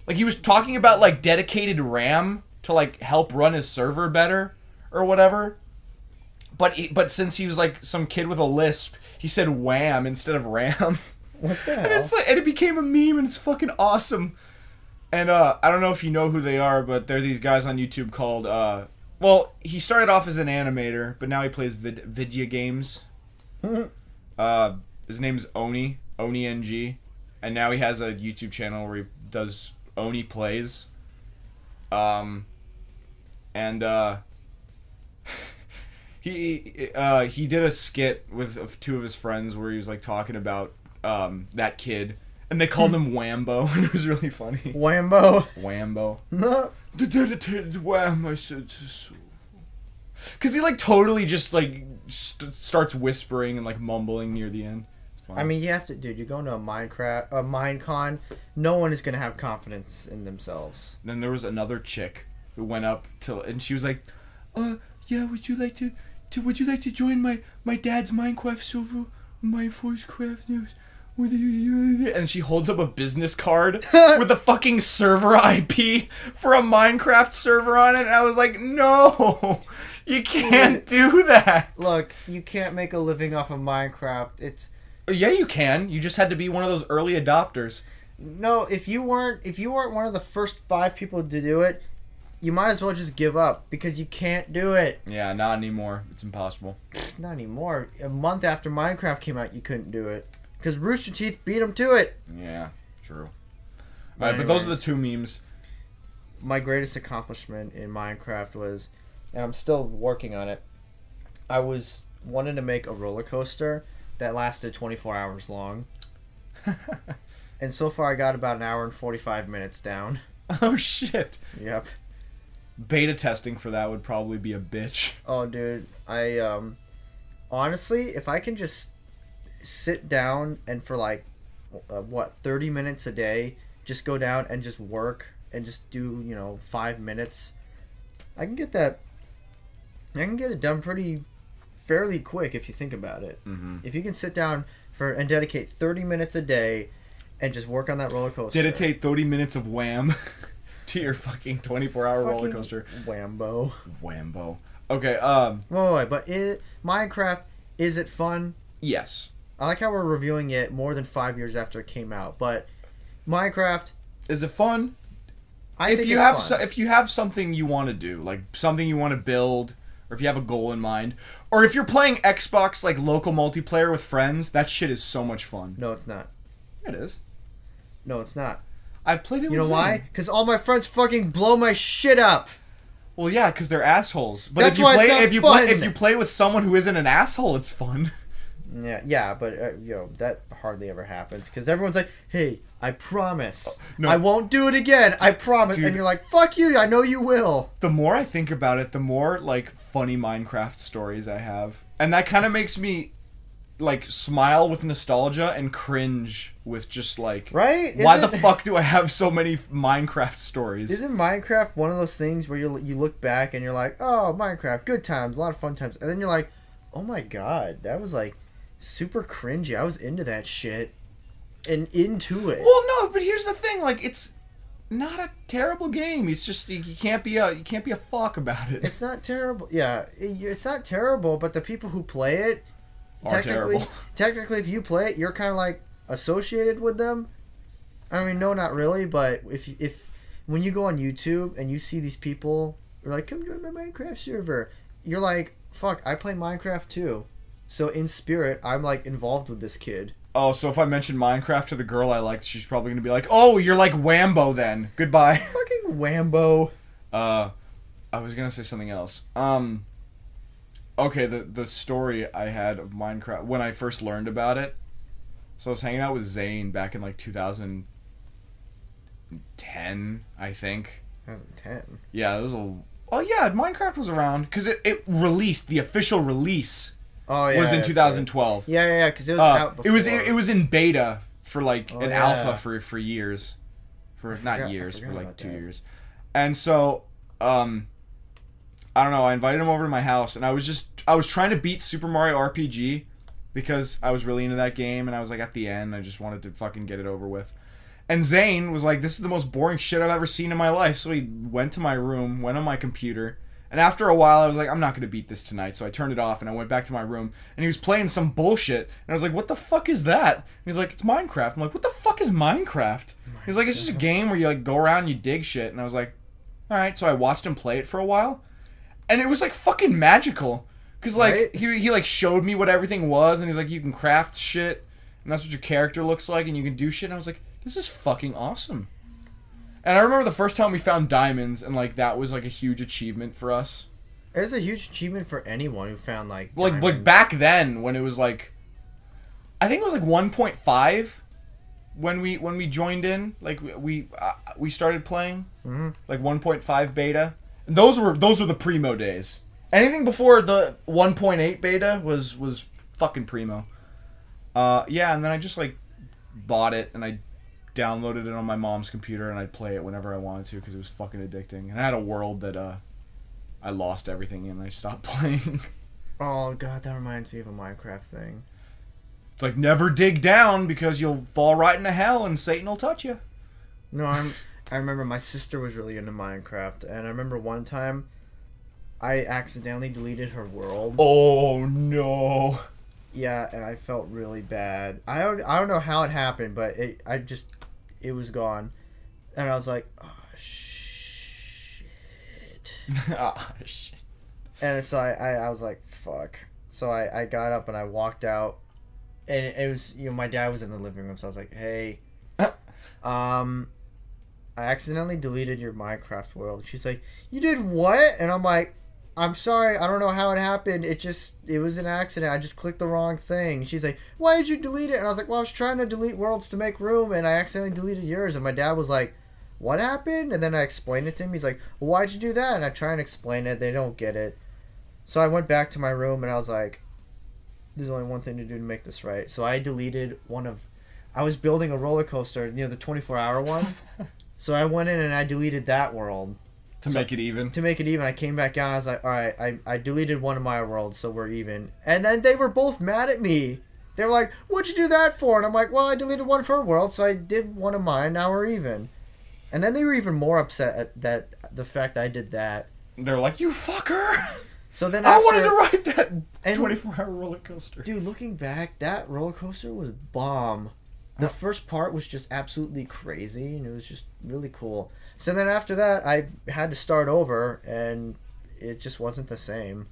Like he was talking about like dedicated RAM to like help run his server better or whatever. But since he was like some kid with a lisp, he said wham instead of RAM. What the hell? And it's like, and it became a meme, and it's fucking awesome. And I don't know if you know who they are, but they're these guys on YouTube called well, he started off as an animator, but now he plays video games. His name's Oni NG, and now he has a YouTube channel where he does Oni Plays. And he did a skit with two of his friends where he was like talking about that kid, and they called him Wambo, and it was really funny. Wambo. Wambo. The dedicated wham, I said so. Because he like totally just like starts whispering and like mumbling near the end. It's fun. I mean, you have to, dude. You're going to a Minecon. No one is gonna have confidence in themselves. Then there was another chick who went up to, and she was like, yeah, would you like to join my dad's Minecraft server, my first craft news? And she holds up a business card with a fucking server IP for a Minecraft server on it, and I was like, no, you can't do that. Look, you can't make a living off of Minecraft. Yeah, you can. You just had to be one of those early adopters. No, if you weren't one of the first 5 people to do it, you might as well just give up, because you can't do it. Yeah, not anymore. It's impossible. Not anymore. A month after Minecraft came out, you couldn't do it. Because Rooster Teeth beat him to it. Yeah, true. Alright, but those are the 2 memes. My greatest accomplishment in Minecraft was, and I'm still working on it, I was wanting to make a roller coaster that lasted 24 hours long. And so far I got about an hour and 45 minutes down. Oh, shit. Yep. Beta testing for that would probably be a bitch. Oh, dude. I, honestly, if I can just sit down and for like 30 minutes a day just go down and just work and just do 5 minutes, I can get it done fairly quick if you think about it. If you can sit down and dedicate 30 minutes a day and just work on that roller coaster, dedicate 30 minutes of wham to your fucking 24-hour roller coaster. Wambo. Okay, wait, but Minecraft, is it fun? Yes. I like how we're reviewing it more than 5 years after it came out, but Minecraft, is it fun? If you have something you want to do, like something you want to build, or if you have a goal in mind, or if you're playing Xbox like local multiplayer with friends, that shit is so much fun. No, it's not. It is. No, it's not. I've played it with You know why? Because all my friends fucking blow my shit up. Well, yeah, because they're assholes. But That's why it's not fun. If you play with someone who isn't an asshole, it's fun. Yeah, but that hardly ever happens, because everyone's like, "Hey, I promise, No. I won't do it again. I promise." Dude. And you're like, "Fuck you! I know you will." The more I think about it, the more like funny Minecraft stories I have, and that kind of makes me like smile with nostalgia and cringe with just like, right? Why the fuck do I have so many Minecraft stories? Isn't Minecraft one of those things where you look back and you're like, "Oh, Minecraft, good times, a lot of fun times," and then you're like, "Oh my god, that was like super cringy. I was into that shit and into it." Well, no, but here's the thing: like, it's not a terrible game. It's just you can't be a fuck about it. It's not terrible. Yeah, it's not terrible, but the people who play it, technically, if you play it, you're kind of like associated with them. I mean, no, not really, but if when you go on YouTube and you see these people, you're like, "Come join my Minecraft server," you're like, "Fuck, I play Minecraft too." So in spirit, I'm like involved with this kid. Oh, so if I mention Minecraft to the girl I liked, she's probably gonna be like, "Oh, you're like Wambo then. Goodbye." Fucking Wambo. I was gonna say something else. Okay, the story I had of Minecraft when I first learned about it. So I was hanging out with Zane back in like 2010, I think. 2010. Yeah, it was a. Oh yeah, Minecraft was around because it released, the official release. Oh yeah. Was in 2012. Right. Yeah, because it was out before. It was in beta for like an yeah. alpha for years, for like 2 that. years, and so I don't know. I invited him over to my house, and I was trying to beat Super Mario RPG because I was really into that game, and I was like at the end, I just wanted to fucking get it over with. And Zane was like, "This is the most boring shit I've ever seen in my life." So he went to my room, went on my computer, and after a while, I was like, "I'm not gonna beat this tonight." So I turned it off, and I went back to my room, and he was playing some bullshit, and I was like, "What the fuck is that?" And he's like, "It's Minecraft." I'm like, "What the fuck is Minecraft?" He's like, "It's just a game where you like go around and you dig shit." And I was like, "All right." So I watched him play it for a while, and it was like fucking magical, cause like Right? he like showed me what everything was, and he was like, "You can craft shit, and that's what your character looks like, and you can do shit." And I was like, "This is fucking awesome." And I remember the first time we found diamonds, and like that was like a huge achievement for us. It was a huge achievement for anyone who found like Like back then when it was like, I think it was like 1.5 when we joined in, like we started playing, like 1.5 beta. And those were the primo days. Anything before the 1.8 beta was fucking primo. Yeah, and then I just like bought it and I downloaded it on my mom's computer and I'd play it whenever I wanted to because it was fucking addicting. And I had a world that I lost everything in and I stopped playing. Oh god, that reminds me of a Minecraft thing. It's like, never dig down because you'll fall right into hell and Satan will touch you. No, I remember my sister was really into Minecraft, and I remember one time I accidentally deleted her world. Oh no. Yeah, and I felt really bad. I don't know how it happened, but it was gone. And I was like, "Oh shit." Ah, shit. And so I was like, "Fuck." So I got up and I walked out, and it was, my dad was in the living room, so I was like, "Hey, I accidentally deleted your Minecraft world." She's like, "You did what?" And I'm like, "I'm sorry, I don't know how it happened. It was an accident. I just clicked the wrong thing." She's like, "Why did you delete it?" And I was like, "Well, I was trying to delete worlds to make room, and I accidentally deleted yours." And my dad was like, "What happened?" And then I explained it to him. He's like, "Well, why'd you do that?" And I try and explain it. They don't get it. So I went back to my room, and I was like, "There's only one thing to do to make this right." So I deleted I was building a roller coaster, the 24-hour one. So I went in and I deleted that world. To make it even? To make it even. I came back out and I was like, alright, I deleted one of my worlds, so we're even. And then they were both mad at me. They were like, "What'd you do that for?" And I'm like, "Well, I deleted one for a world, so I did one of mine, now we're even." And then they were even more upset at the fact that I did that. They're like, "You fucker!" So then I wanted to ride that 24-hour roller coaster. Dude, looking back, that roller coaster was bomb. The first part was just absolutely crazy, and it was just really cool. So then after that, I had to start over, and it just wasn't the same.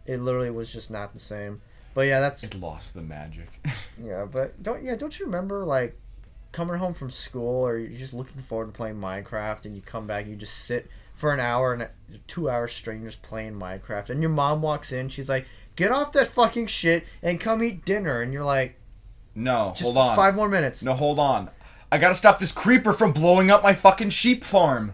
It literally was just not the same. But yeah, It lost the magic. Yeah, but don't you remember like coming home from school, or you're just looking forward to playing Minecraft, and you come back and you just sit for an hour and 2 hours straight just playing Minecraft, and your mom walks in, she's like, "Get off that fucking shit and come eat dinner," and you're like, "No, just hold on. 5 more minutes." No, hold on. I gotta stop this creeper from blowing up my fucking sheep farm.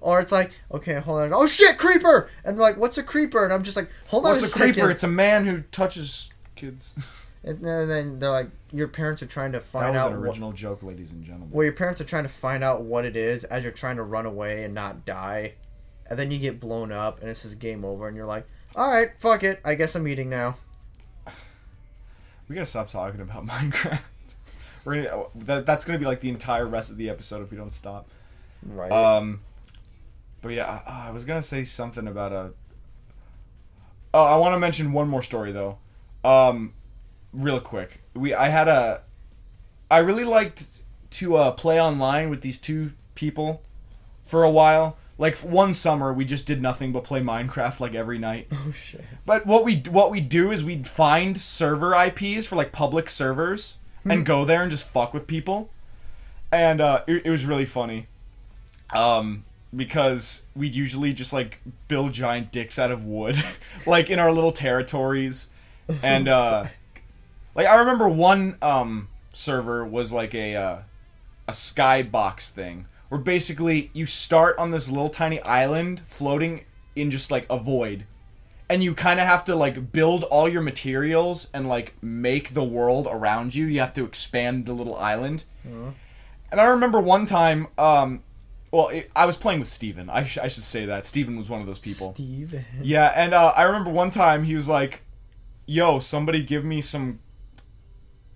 Or it's like, "Okay, hold on. Oh shit, creeper!" And they're like, "What's a creeper?" And I'm just like, "Hold on a second." What's a creeper? It's a man who touches kids. And then they're like, your parents are trying to find out. That was an original joke, ladies and gentlemen. Well, your parents are trying to find out what it is as you're trying to run away and not die. And then you get blown up and it says game over, and you're like, "Alright, fuck it. I guess I'm eating now." We gotta stop talking about Minecraft. That's gonna be like the entire rest of the episode if we don't stop. Right. But yeah, I was gonna say something about Oh, I want to mention one more story though. Real quick. I really liked to play online with these two people for a while. Like one summer, we just did nothing but play Minecraft like every night. Oh shit. But what we do is we'd find server IPs for like public servers and go there and just fuck with people. And it was really funny. because we'd usually just like build giant dicks out of wood, like in our little territories, and like I remember one server was like a skybox thing where basically you start on this little tiny island floating in just like a void, and you kind of have to like build all your materials and like make the world around you. You have to expand the little island. Mm-hmm. And I remember one time, I was playing with Steven. I should say that. Steven was one of those people. Steven. Yeah, and I remember one time he was like, yo, somebody give me some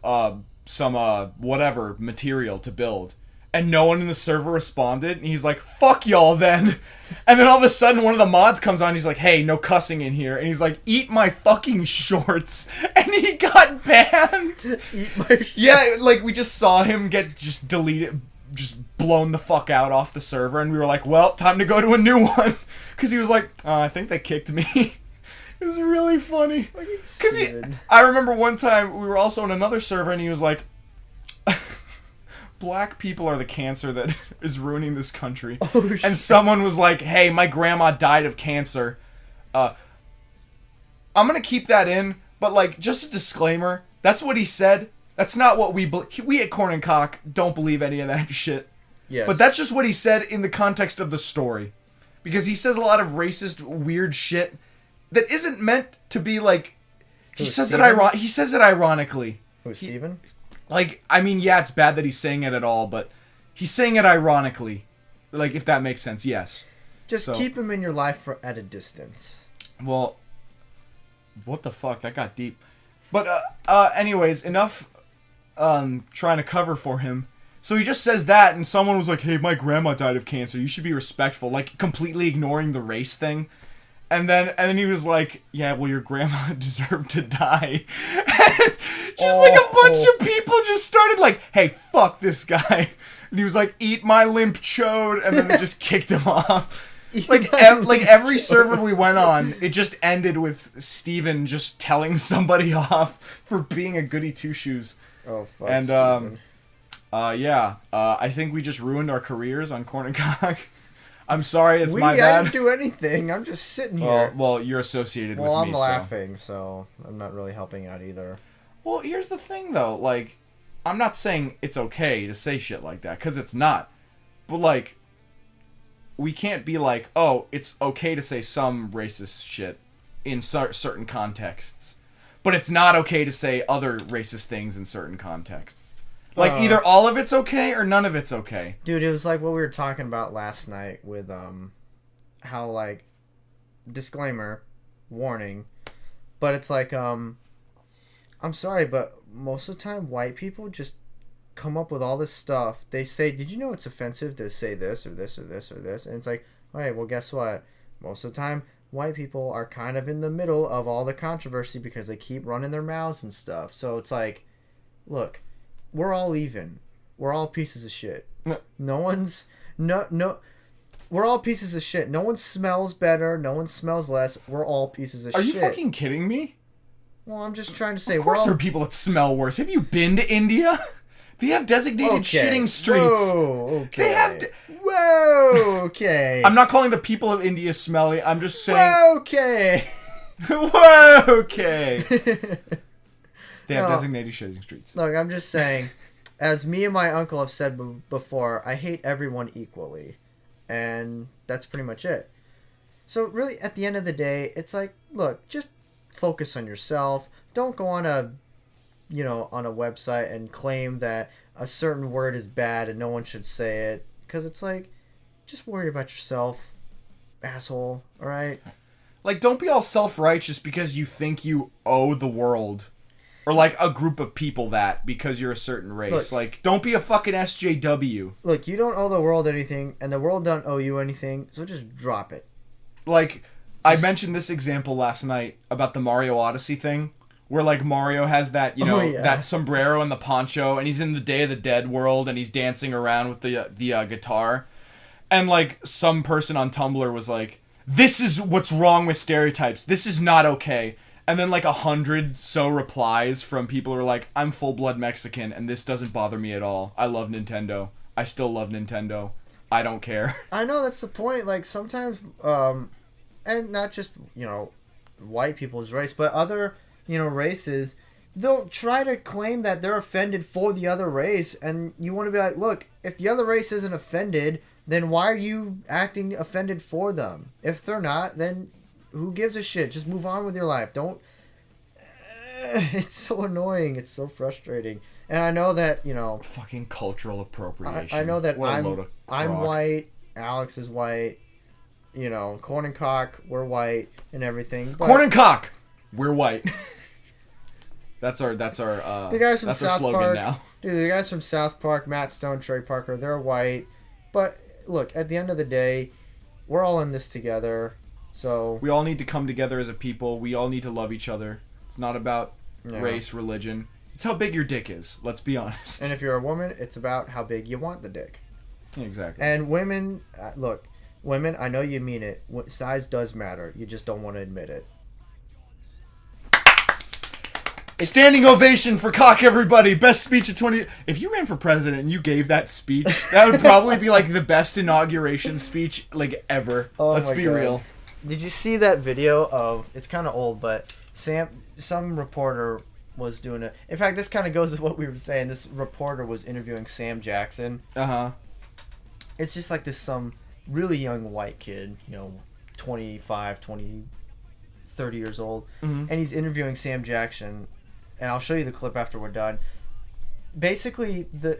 whatever material to build. And no one in the server responded, and he's like, fuck y'all then. And then all of a sudden one of the mods comes on, he's like, hey, no cussing in here. And he's like, eat my fucking shorts. And he got banned. Eat my shorts. Yeah, like we just saw him get just deleted, just blown the fuck out off the server, and we were like, well, time to go to a new one. Because he was like, I think they kicked me. It was really funny. Because I remember one time we were also on another server, and he was like, black people are the cancer that is ruining this country. Oh, shit. And someone was like, hey, my grandma died of cancer. I'm going to keep that in, but like, just a disclaimer, that's what he said. That's not what we at Korn and Kock don't believe any of that shit. Yes. But that's just what he said in the context of the story. Because he says a lot of racist, weird shit that isn't meant to be like... He says it ironically. Who's Steven? Like, I mean, yeah, it's bad that he's saying it at all, but he's saying it ironically. Like, if that makes sense, yes. Just keep him in your life at a distance. Well, what the fuck? That got deep. But, anyways, enough trying to cover for him. So he just says that, and someone was like, hey, my grandma died of cancer. You should be respectful. Like, completely ignoring the race thing. And then he was like, yeah, well, your grandma deserved to die. Just like a bunch of people just started like, hey, fuck this guy. And he was like, eat my limp chode. And then they just kicked him off. Like every server we went on, it just ended with Steven just telling somebody off for being a goody two-shoes. Oh, fuck. And, I think we just ruined our careers on Korn and Kock. I'm sorry, it's my bad. I didn't do anything. I'm just sitting here. Well, you're associated with me, I'm laughing, so I'm not really helping out either. Well, here's the thing, though. Like, I'm not saying it's okay to say shit like that, because it's not. But, like, we can't be like, oh, it's okay to say some racist shit in certain contexts. But it's not okay to say other racist things in certain contexts. Like, either all of it's okay or none of it's okay. Dude, it was like what we were talking about last night with, how, like, disclaimer, warning, but it's like, I'm sorry, but most of the time, white people just come up with all this stuff. They say, did you know it's offensive to say this or this or this or this? And it's like, all right, well, guess what? Most of the time, white people are kind of in the middle of all the controversy because they keep running their mouths and stuff. So it's like, look, we're all even. We're all pieces of shit. We're all pieces of shit. No one smells better. No one smells less. We're all pieces of shit. Are you fucking kidding me? Well, I'm just trying to say. Of course there are people that smell worse. Have you been to India? They have designated shitting streets. Whoa, okay. They have... Whoa, okay. I'm not calling the people of India smelly. I'm just saying... Whoa, okay. Whoa, okay. They have designated shitting streets. Look, I'm just saying, as me and my uncle have said before, I hate everyone equally. And that's pretty much it. So really, at the end of the day, it's like, look, just focus on yourself. Don't go on a website and claim that a certain word is bad and no one should say it. Because it's like, just worry about yourself, asshole, alright? Like, don't be all self-righteous because you think you owe the world. Or, like, a group of people that because you're a certain race. Look, like, don't be a fucking SJW. Look, you don't owe the world anything, and the world don't owe you anything, so just drop it. Like, I mentioned this example last night about the Mario Odyssey thing, where, like, Mario has that, that sombrero and the poncho, and he's in the Day of the Dead world, and he's dancing around with the guitar. And, like, some person on Tumblr was like, this is what's wrong with stereotypes. This is not okay. And then, like, 100 replies from people who are like, I'm full-blood Mexican, and this doesn't bother me at all. I love Nintendo. I still love Nintendo. I don't care. I know that's the point. Like sometimes, and not just white people's race, but other races, they'll try to claim that they're offended for the other race, and you want to be like, look, if the other race isn't offended, then why are you acting offended for them? If they're not, then who gives a shit? Just move on with your life. Don't. It's so annoying. It's so frustrating. And I know that, fucking cultural appropriation. I know that what a load of I'm crock. white, Alex is white, Korn and Kock, we're white and everything. But Korn and Kock, we're white. That's our the guys from that's our South slogan Park, now. Dude, the guys from South Park, Matt Stone, Trey Parker, they're white. But look, at the end of the day, we're all in this together. So We all need to come together as a people. We all need to love each other. It's not about race, religion. It's how big your dick is. Let's be honest. And if you're a woman, it's about how big you want the dick. Exactly. And women, look, women, I know you mean it. Size does matter. You just don't want to admit it. Standing ovation for Kock, everybody. Best speech of 20... If you ran for president and you gave that speech, that would probably be like the best inauguration speech like ever. Let's be real. Did you see that video of... It's kind of old, but some reporter was doing it. In fact, this kind of goes with what we were saying. This reporter was interviewing Sam Jackson. It's just like some really young white kid, 25, 20, 30 years old. Mm-hmm. And he's interviewing Sam Jackson. And I'll show you the clip after we're done. Basically, the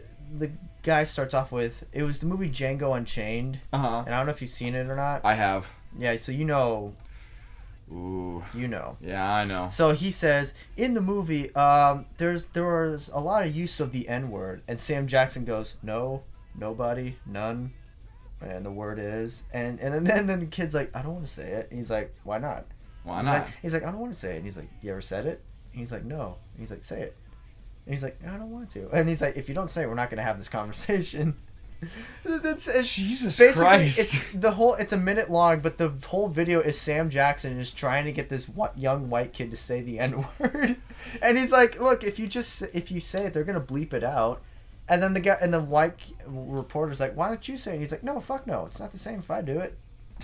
guy starts off with, it was the movie Django Unchained. And I don't know if you've seen it or not. I have. Yeah, so Ooh. Yeah, I know. So he says, in the movie, there was a lot of use of the N-word. And Sam Jackson goes, no, nobody, none. And the word is. And then the kid's like, I don't want to say it. And he's like, why not? Why not? He's like, I don't want to say it. And he's like, you ever said it? And he's like, no. And he's like, say it. And he's like, I don't want to. And he's like, if you don't say it, we're not going to have this conversation. Jesus Christ. It's a minute long, but the whole video is Sam Jackson just trying to get this young white kid to say the N-word. And he's like, look, if you say it, they're going to bleep it out. And then the white reporter's like, why don't you say it? And he's like, no, fuck no. It's not the same if I do it.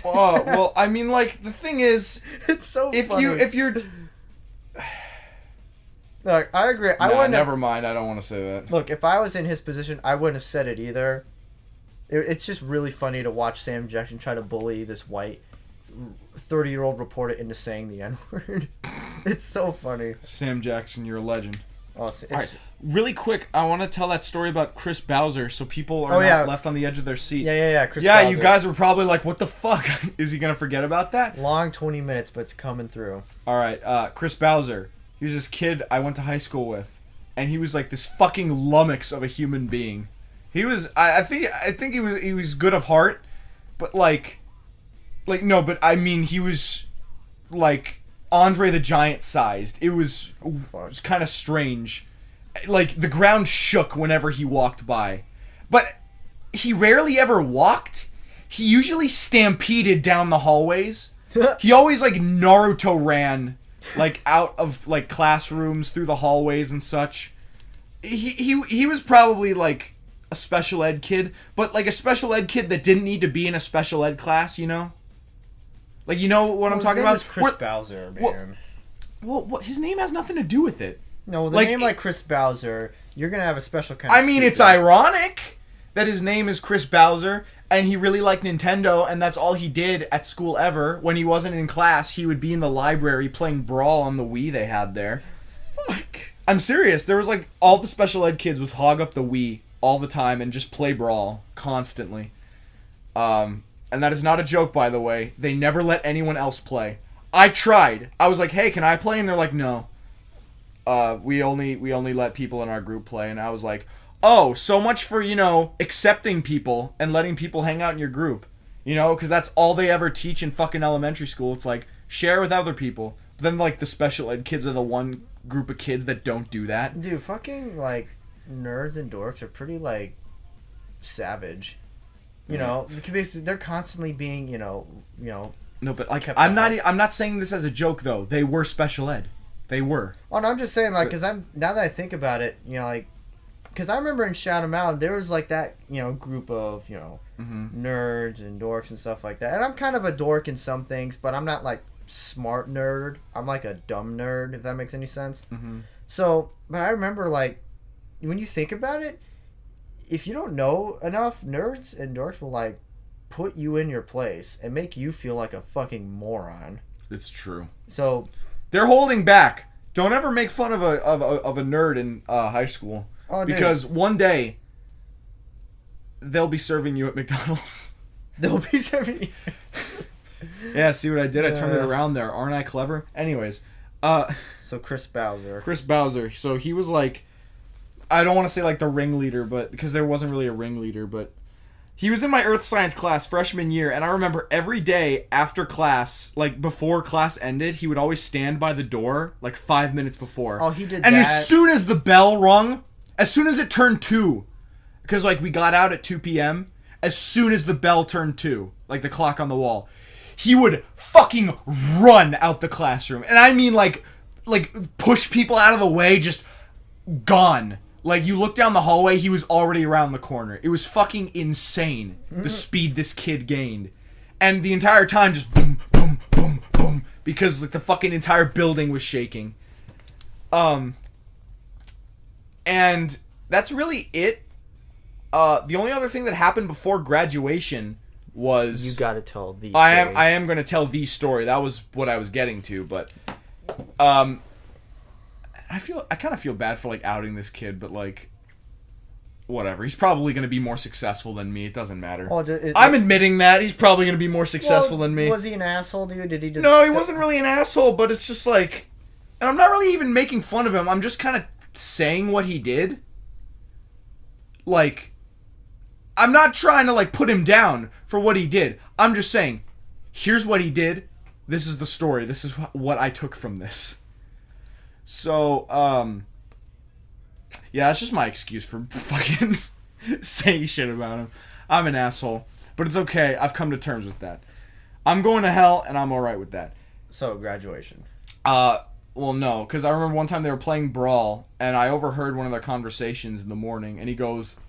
Well, I mean, like, the thing is, it's so funny. If you're... Look, I agree. Never mind. I don't want to say that. Look, if I was in his position, I wouldn't have said it either. It's just really funny to watch Sam Jackson try to bully this white 30-year-old reporter into saying the N-word. It's so funny. Sam Jackson, you're a legend. All right, really quick, I want to tell that story about Chris Bowser so people are not left on the edge of their seat. Yeah, Chris Bowser. You guys were probably like, what the fuck? Is he going to forget about that? Long 20 minutes, but it's coming through. All right, Chris Bowser. He was this kid I went to high school with, and he was like this fucking lummox of a human being. He was, I think he was good of heart, but no, but I mean he was like Andre the Giant sized. It was kind of strange. Like the ground shook whenever he walked by, but he rarely ever walked. He usually stampeded down the hallways. He always like Naruto ran. Like out of like classrooms through the hallways and such. He was probably like a special ed kid, but like a special ed kid that didn't need to be in a special ed class, Like what I'm talking about? Chris Bowser, man. Well, his name has nothing to do with it. No, with a name like Chris Bowser, you're gonna have a special kind of I mean, it's ironic that his name is Chris Bowser, and he really liked Nintendo, and that's all he did at school ever. When he wasn't in class, he would be in the library playing Brawl on the Wii they had there. Fuck. I'm serious. There was like, all the special ed kids would hog up the Wii all the time and just play Brawl constantly. And that is not a joke, by the way. They never let anyone else play. I tried. I was like, hey, can I play? And they're like, no. We only let people in our group play. And I was like, oh, so much for, accepting people and letting people hang out in your group. Because that's all they ever teach in fucking elementary school. It's like, share with other people. But then, like, the special ed kids are the one group of kids that don't do that. Dude, fucking, like, nerds and dorks are pretty, like, savage. Because they're constantly being, No, but, like, I'm not saying this as a joke, though. They were special ed. They were. Well, no, I'm just saying, like, because now that I think about it, like, because I remember in Shadow Mountain there was like that, you know, group of, you know, nerds and dorks and stuff like that. And I'm kind of a dork in some things, but I'm not like smart nerd. I'm like a dumb nerd, if that makes any sense. So, but I remember like when you think about it, if you don't know enough, nerds and dorks will like put you in your place and make you feel like a fucking moron. It's true. So they're holding back. Don't ever make fun of a nerd in high school. Oh, because one day they'll be serving you at McDonald's. They'll be serving you. Yeah, see what I did? I turned it around there. Aren't I clever? Anyways. So Chris Bowser. Chris Bowser. So he was like, I don't want to say like the ringleader, but because there wasn't really a ringleader, but he was in my earth science class freshman year, and I remember every day after class, like before class ended, he would always stand by the door like 5 minutes before. Oh, he did and that. As soon as the bell rung, as soon as it turned 2, because like we got out at 2 p.m., as soon as the bell turned 2, like the clock on the wall, he would fucking run out the classroom. And I mean like push people out of the way, just gone. Like, you look down the hallway, he was already around the corner. It was fucking insane, the speed this kid gained. And the entire time, just boom, boom, boom, boom, because, like, the fucking entire building was shaking. And that's really it. The only other thing that happened before graduation was... You gotta tell the I am going to tell the story. That was what I was getting to, but... I kind of feel bad for like outing this kid, but like, whatever. He's probably going to be more successful than me. It doesn't matter. Well, I'm admitting that he's probably going to be more successful than me. Was he an asshole to you? Did he just... No, he wasn't really an asshole, but it's just like, and I'm not really even making fun of him. I'm just kind of saying what he did. Like, I'm not trying to like put him down for what he did. I'm just saying, here's what he did. This is the story. This is what I took from this. So, yeah, that's just my excuse for fucking saying shit about him. I'm an asshole, but it's okay. I've come to terms with that. I'm going to hell, and I'm alright with that. So, graduation. Well, no, because I remember one time they were playing Brawl, and I overheard one of their conversations in the morning, and he goes,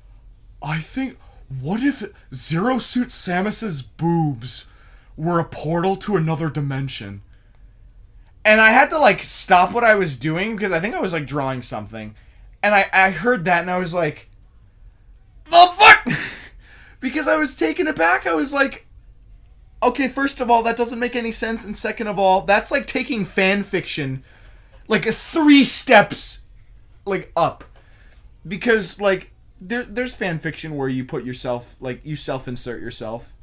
I think, what if Zero Suit Samus's boobs were a portal to another dimension? And I had to, like, stop what I was doing, because I think I was, like, drawing something. And I heard that, and I was like, the fuck? Because I was taken aback. I was like, okay, first of all, that doesn't make any sense. And second of all, that's, like, taking fan fiction, like, 3 steps, like, up. Because, like, there's fan fiction where you put yourself, like, you self-insert yourself.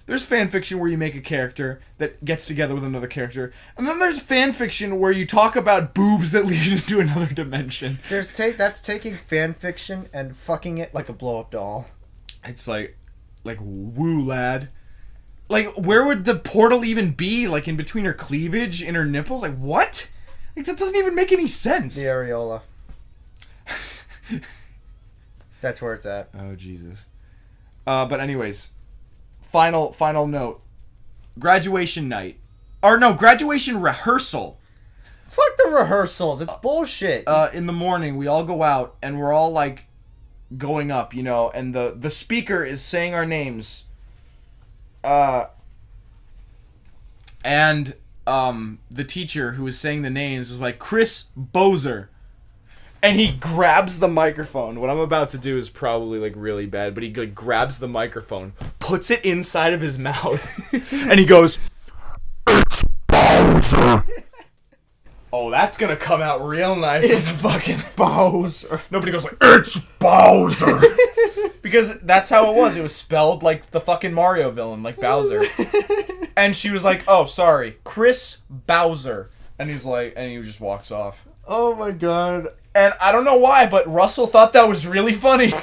There's fanfiction where you make a character that gets together with another character. And then there's fanfiction where you talk about boobs that lead into another dimension. That's taking fanfiction and fucking it like a blow-up doll. It's like, woo, lad. Like, where would the portal even be? Like, in between her cleavage and her nipples? Like, what? Like, that doesn't even make any sense. The areola. That's where it's at. Oh, Jesus. But anyways... Final note. Graduation night. Or no, graduation rehearsal. Fuck the rehearsals. It's bullshit. In the morning, we all go out, and we're all, like, going up, you know, and the speaker is saying our names. And the teacher who was saying the names was like, Chris Bowser. And he grabs the microphone. What I'm about to do is probably, like, really bad, but he, like, grabs the microphone, puts it inside of his mouth, and he goes, It's Bowser. Oh, that's gonna come out real nice. It's fucking Bowser. Nobody goes like, It's Bowser. Because that's how it was. It was spelled like the fucking Mario villain, like Bowser. And she was like, oh, sorry, Chris Bowser. And he's like, and he just walks off. Oh my god. And I don't know why, but Russell thought that was really funny.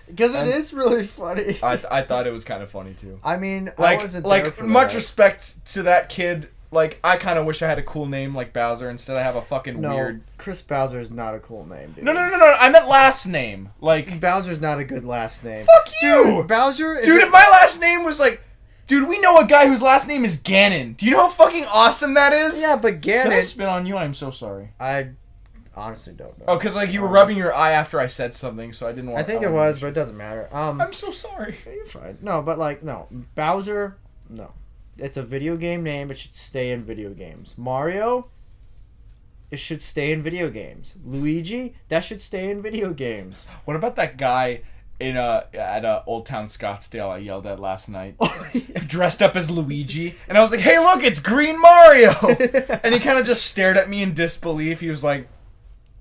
Because it is really funny. I thought it was kind of funny too. I mean, like, I wasn't like there for much that. respect to that kid. Like, I kind of wish I had a cool name like Bowser. Instead, I have a fucking weird. Chris Bowser is not a cool name, dude. No. I meant last name. Like, Bowser's not a good last name. Fuck you, Dude, Bowser. Dude, if my last name was like, dude, we know a guy whose last name is Ganon. Do you know how fucking awesome that is? Yeah, but Did I Ganon. spit on you? I'm so sorry. I honestly don't know. Oh, because like you were rubbing your eye after I said something, so I didn't want. I think it was, but it doesn't matter. I'm so sorry. You're fine. No, but like no, Bowser, no, it's a video game name. It should stay in video games. Mario, it should stay in video games. Luigi, that should stay in video games. What about that guy at Old Town Scottsdale I yelled at last night? Dressed up as Luigi, and I was like, "Hey, look, it's Green Mario!" And he kind of just stared at me in disbelief. He was like,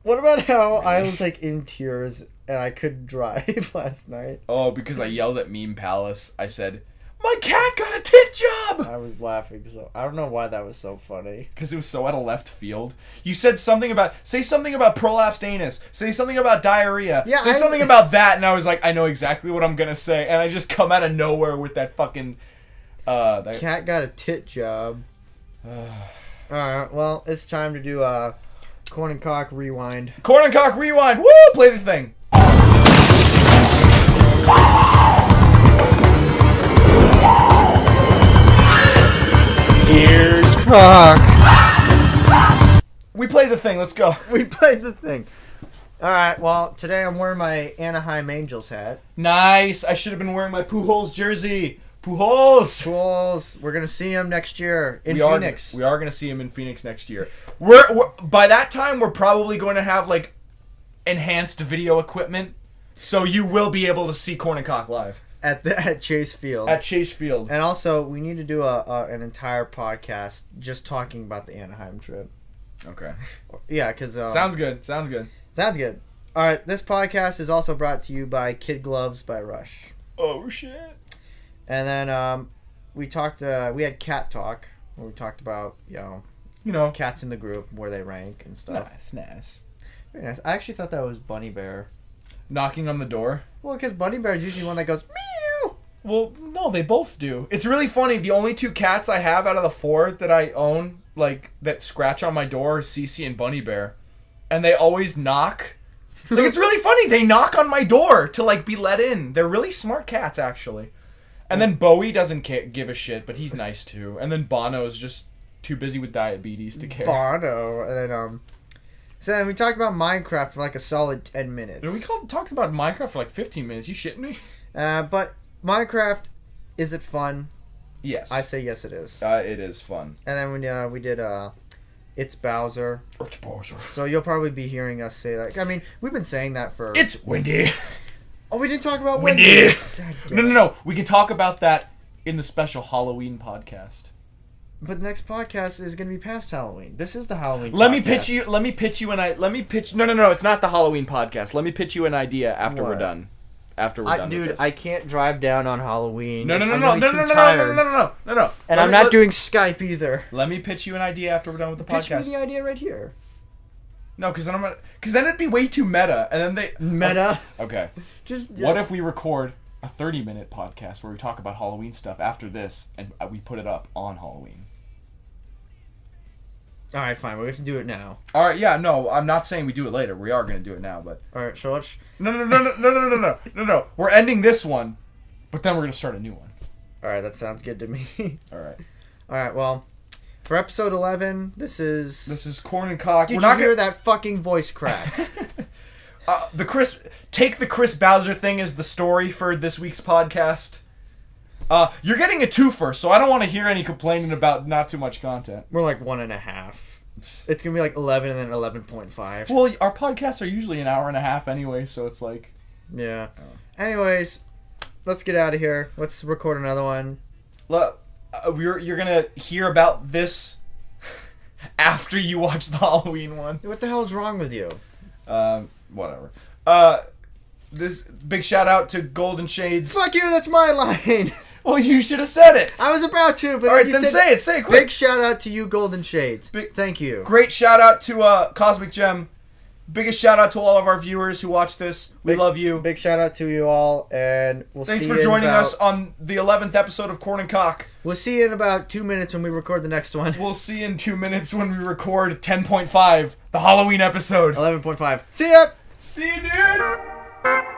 "What about how I was like in tears and I couldn't drive last night?" Oh, because I yelled at Meme Palace. I said, "My cat got a tit job!" I was laughing, so I don't know why that was so funny. Because it was so out of left field. You said something about, say something about prolapsed anus. Say something about diarrhea. Yeah, say something about that, and I was like, I know exactly what I'm gonna say. And I just come out of nowhere with that fucking, that... Cat got a tit job. Alright, well, it's time to do Korn and Kock rewind. Korn and Kock rewind! Woo! Play the thing! Here's Kock. We played the thing, let's go. We played the thing. Alright, well, today I'm wearing my Anaheim Angels hat. Nice! I should have been wearing my Pujols jersey. Pujols! Pujols. We're going to see him next year in Phoenix. We are going to see him in Phoenix next year. We're by that time, we're probably going to have, like, enhanced video equipment. So you will be able to see Korn and Kock live. At Chase Field. At Chase Field. And also, we need to do an entire podcast just talking about the Anaheim trip. Okay. Yeah, because... sounds good. Sounds good. Sounds good. All right, this podcast is also brought to you by Kid Gloves by Rush. Oh, shit. And then we talked... we had Cat Talk, where we talked about, you know, cats in the group, where they rank and stuff. Nice. Very nice. I actually thought that was Bunny Bear. Knocking on the door? Well, because Bunny Bear is usually one that goes, meow. Well, no, they both do. It's really funny. The only two cats I have out of the 4 that I own, like, that scratch on my door are Cece and Bunny Bear. And they always knock. Like, it's really funny. They knock on my door to, like, be let in. They're really smart cats, actually. And then Bowie doesn't give a shit, but he's nice, too. And then Bono's just too busy with diabetes to care. Bono. And then, so then we talked about Minecraft for, like, a solid 10 minutes. We talked about Minecraft for, like, 15 minutes. You shitting me? But Minecraft, is it fun? Yes. I say yes, it is. It is fun. And then when we did It's Bowser. It's Bowser. So you'll probably be hearing us say that. I mean, we've been saying that for... It's windy. Oh, we didn't talk about windy. windy. No. We can talk about that in the special Halloween podcast. But the next podcast is going to be past Halloween. This is the Halloween Let podcast. me pitch you No, it's not the Halloween podcast. Let me pitch you an idea after we're done. After we're done with this. I can't drive down on Halloween. No. And I'm not doing Skype either. Let me pitch you an idea after we're done with the podcast. Pitch me the idea right here. No, because then it'd be way too meta, and then Meta? Okay. What if we record a 30-minute podcast where we talk about Halloween stuff after this, and we put it up on Halloween? All right, fine. We have to do it now. All right, yeah, no, I'm not saying we do it later. We are going to do it now, but... All right, so let's... No. We're ending this one, but then we're going to start a new one. All right, that sounds good to me. All right, well, for episode 11, this is Korn and Kock. Did you hear that fucking voice crack? Take the Chris Bowser thing as the story for this week's podcast. You're getting a twofer, so I don't want to hear any complaining about not too much content. We're like 1.5. It's going to be like 11 and then 11.5. Well, our podcasts are usually an hour and a half anyway, so it's like... Yeah. Anyways, let's get out of here. Let's record another one. You're going to hear about this after you watch the Halloween one. What the hell is wrong with you? Whatever. This big shout out to Golden Shades. Fuck you, that's my line. Well, you should have said it. I was about to, but alright, then say it quick. Big shout out to you, Golden Shades. Thank you. Great shout out to Cosmic Gem. Biggest shout out to all of our viewers who watch this. We love you. Big shout out to you all, and we'll Thanks see you for joining us on the 11th episode of Korn and Kock. We'll see you in about 2 minutes when we record the next one. We'll see you in 2 minutes when we record 10.5, the Halloween episode. 11.5. See ya! See you, dudes!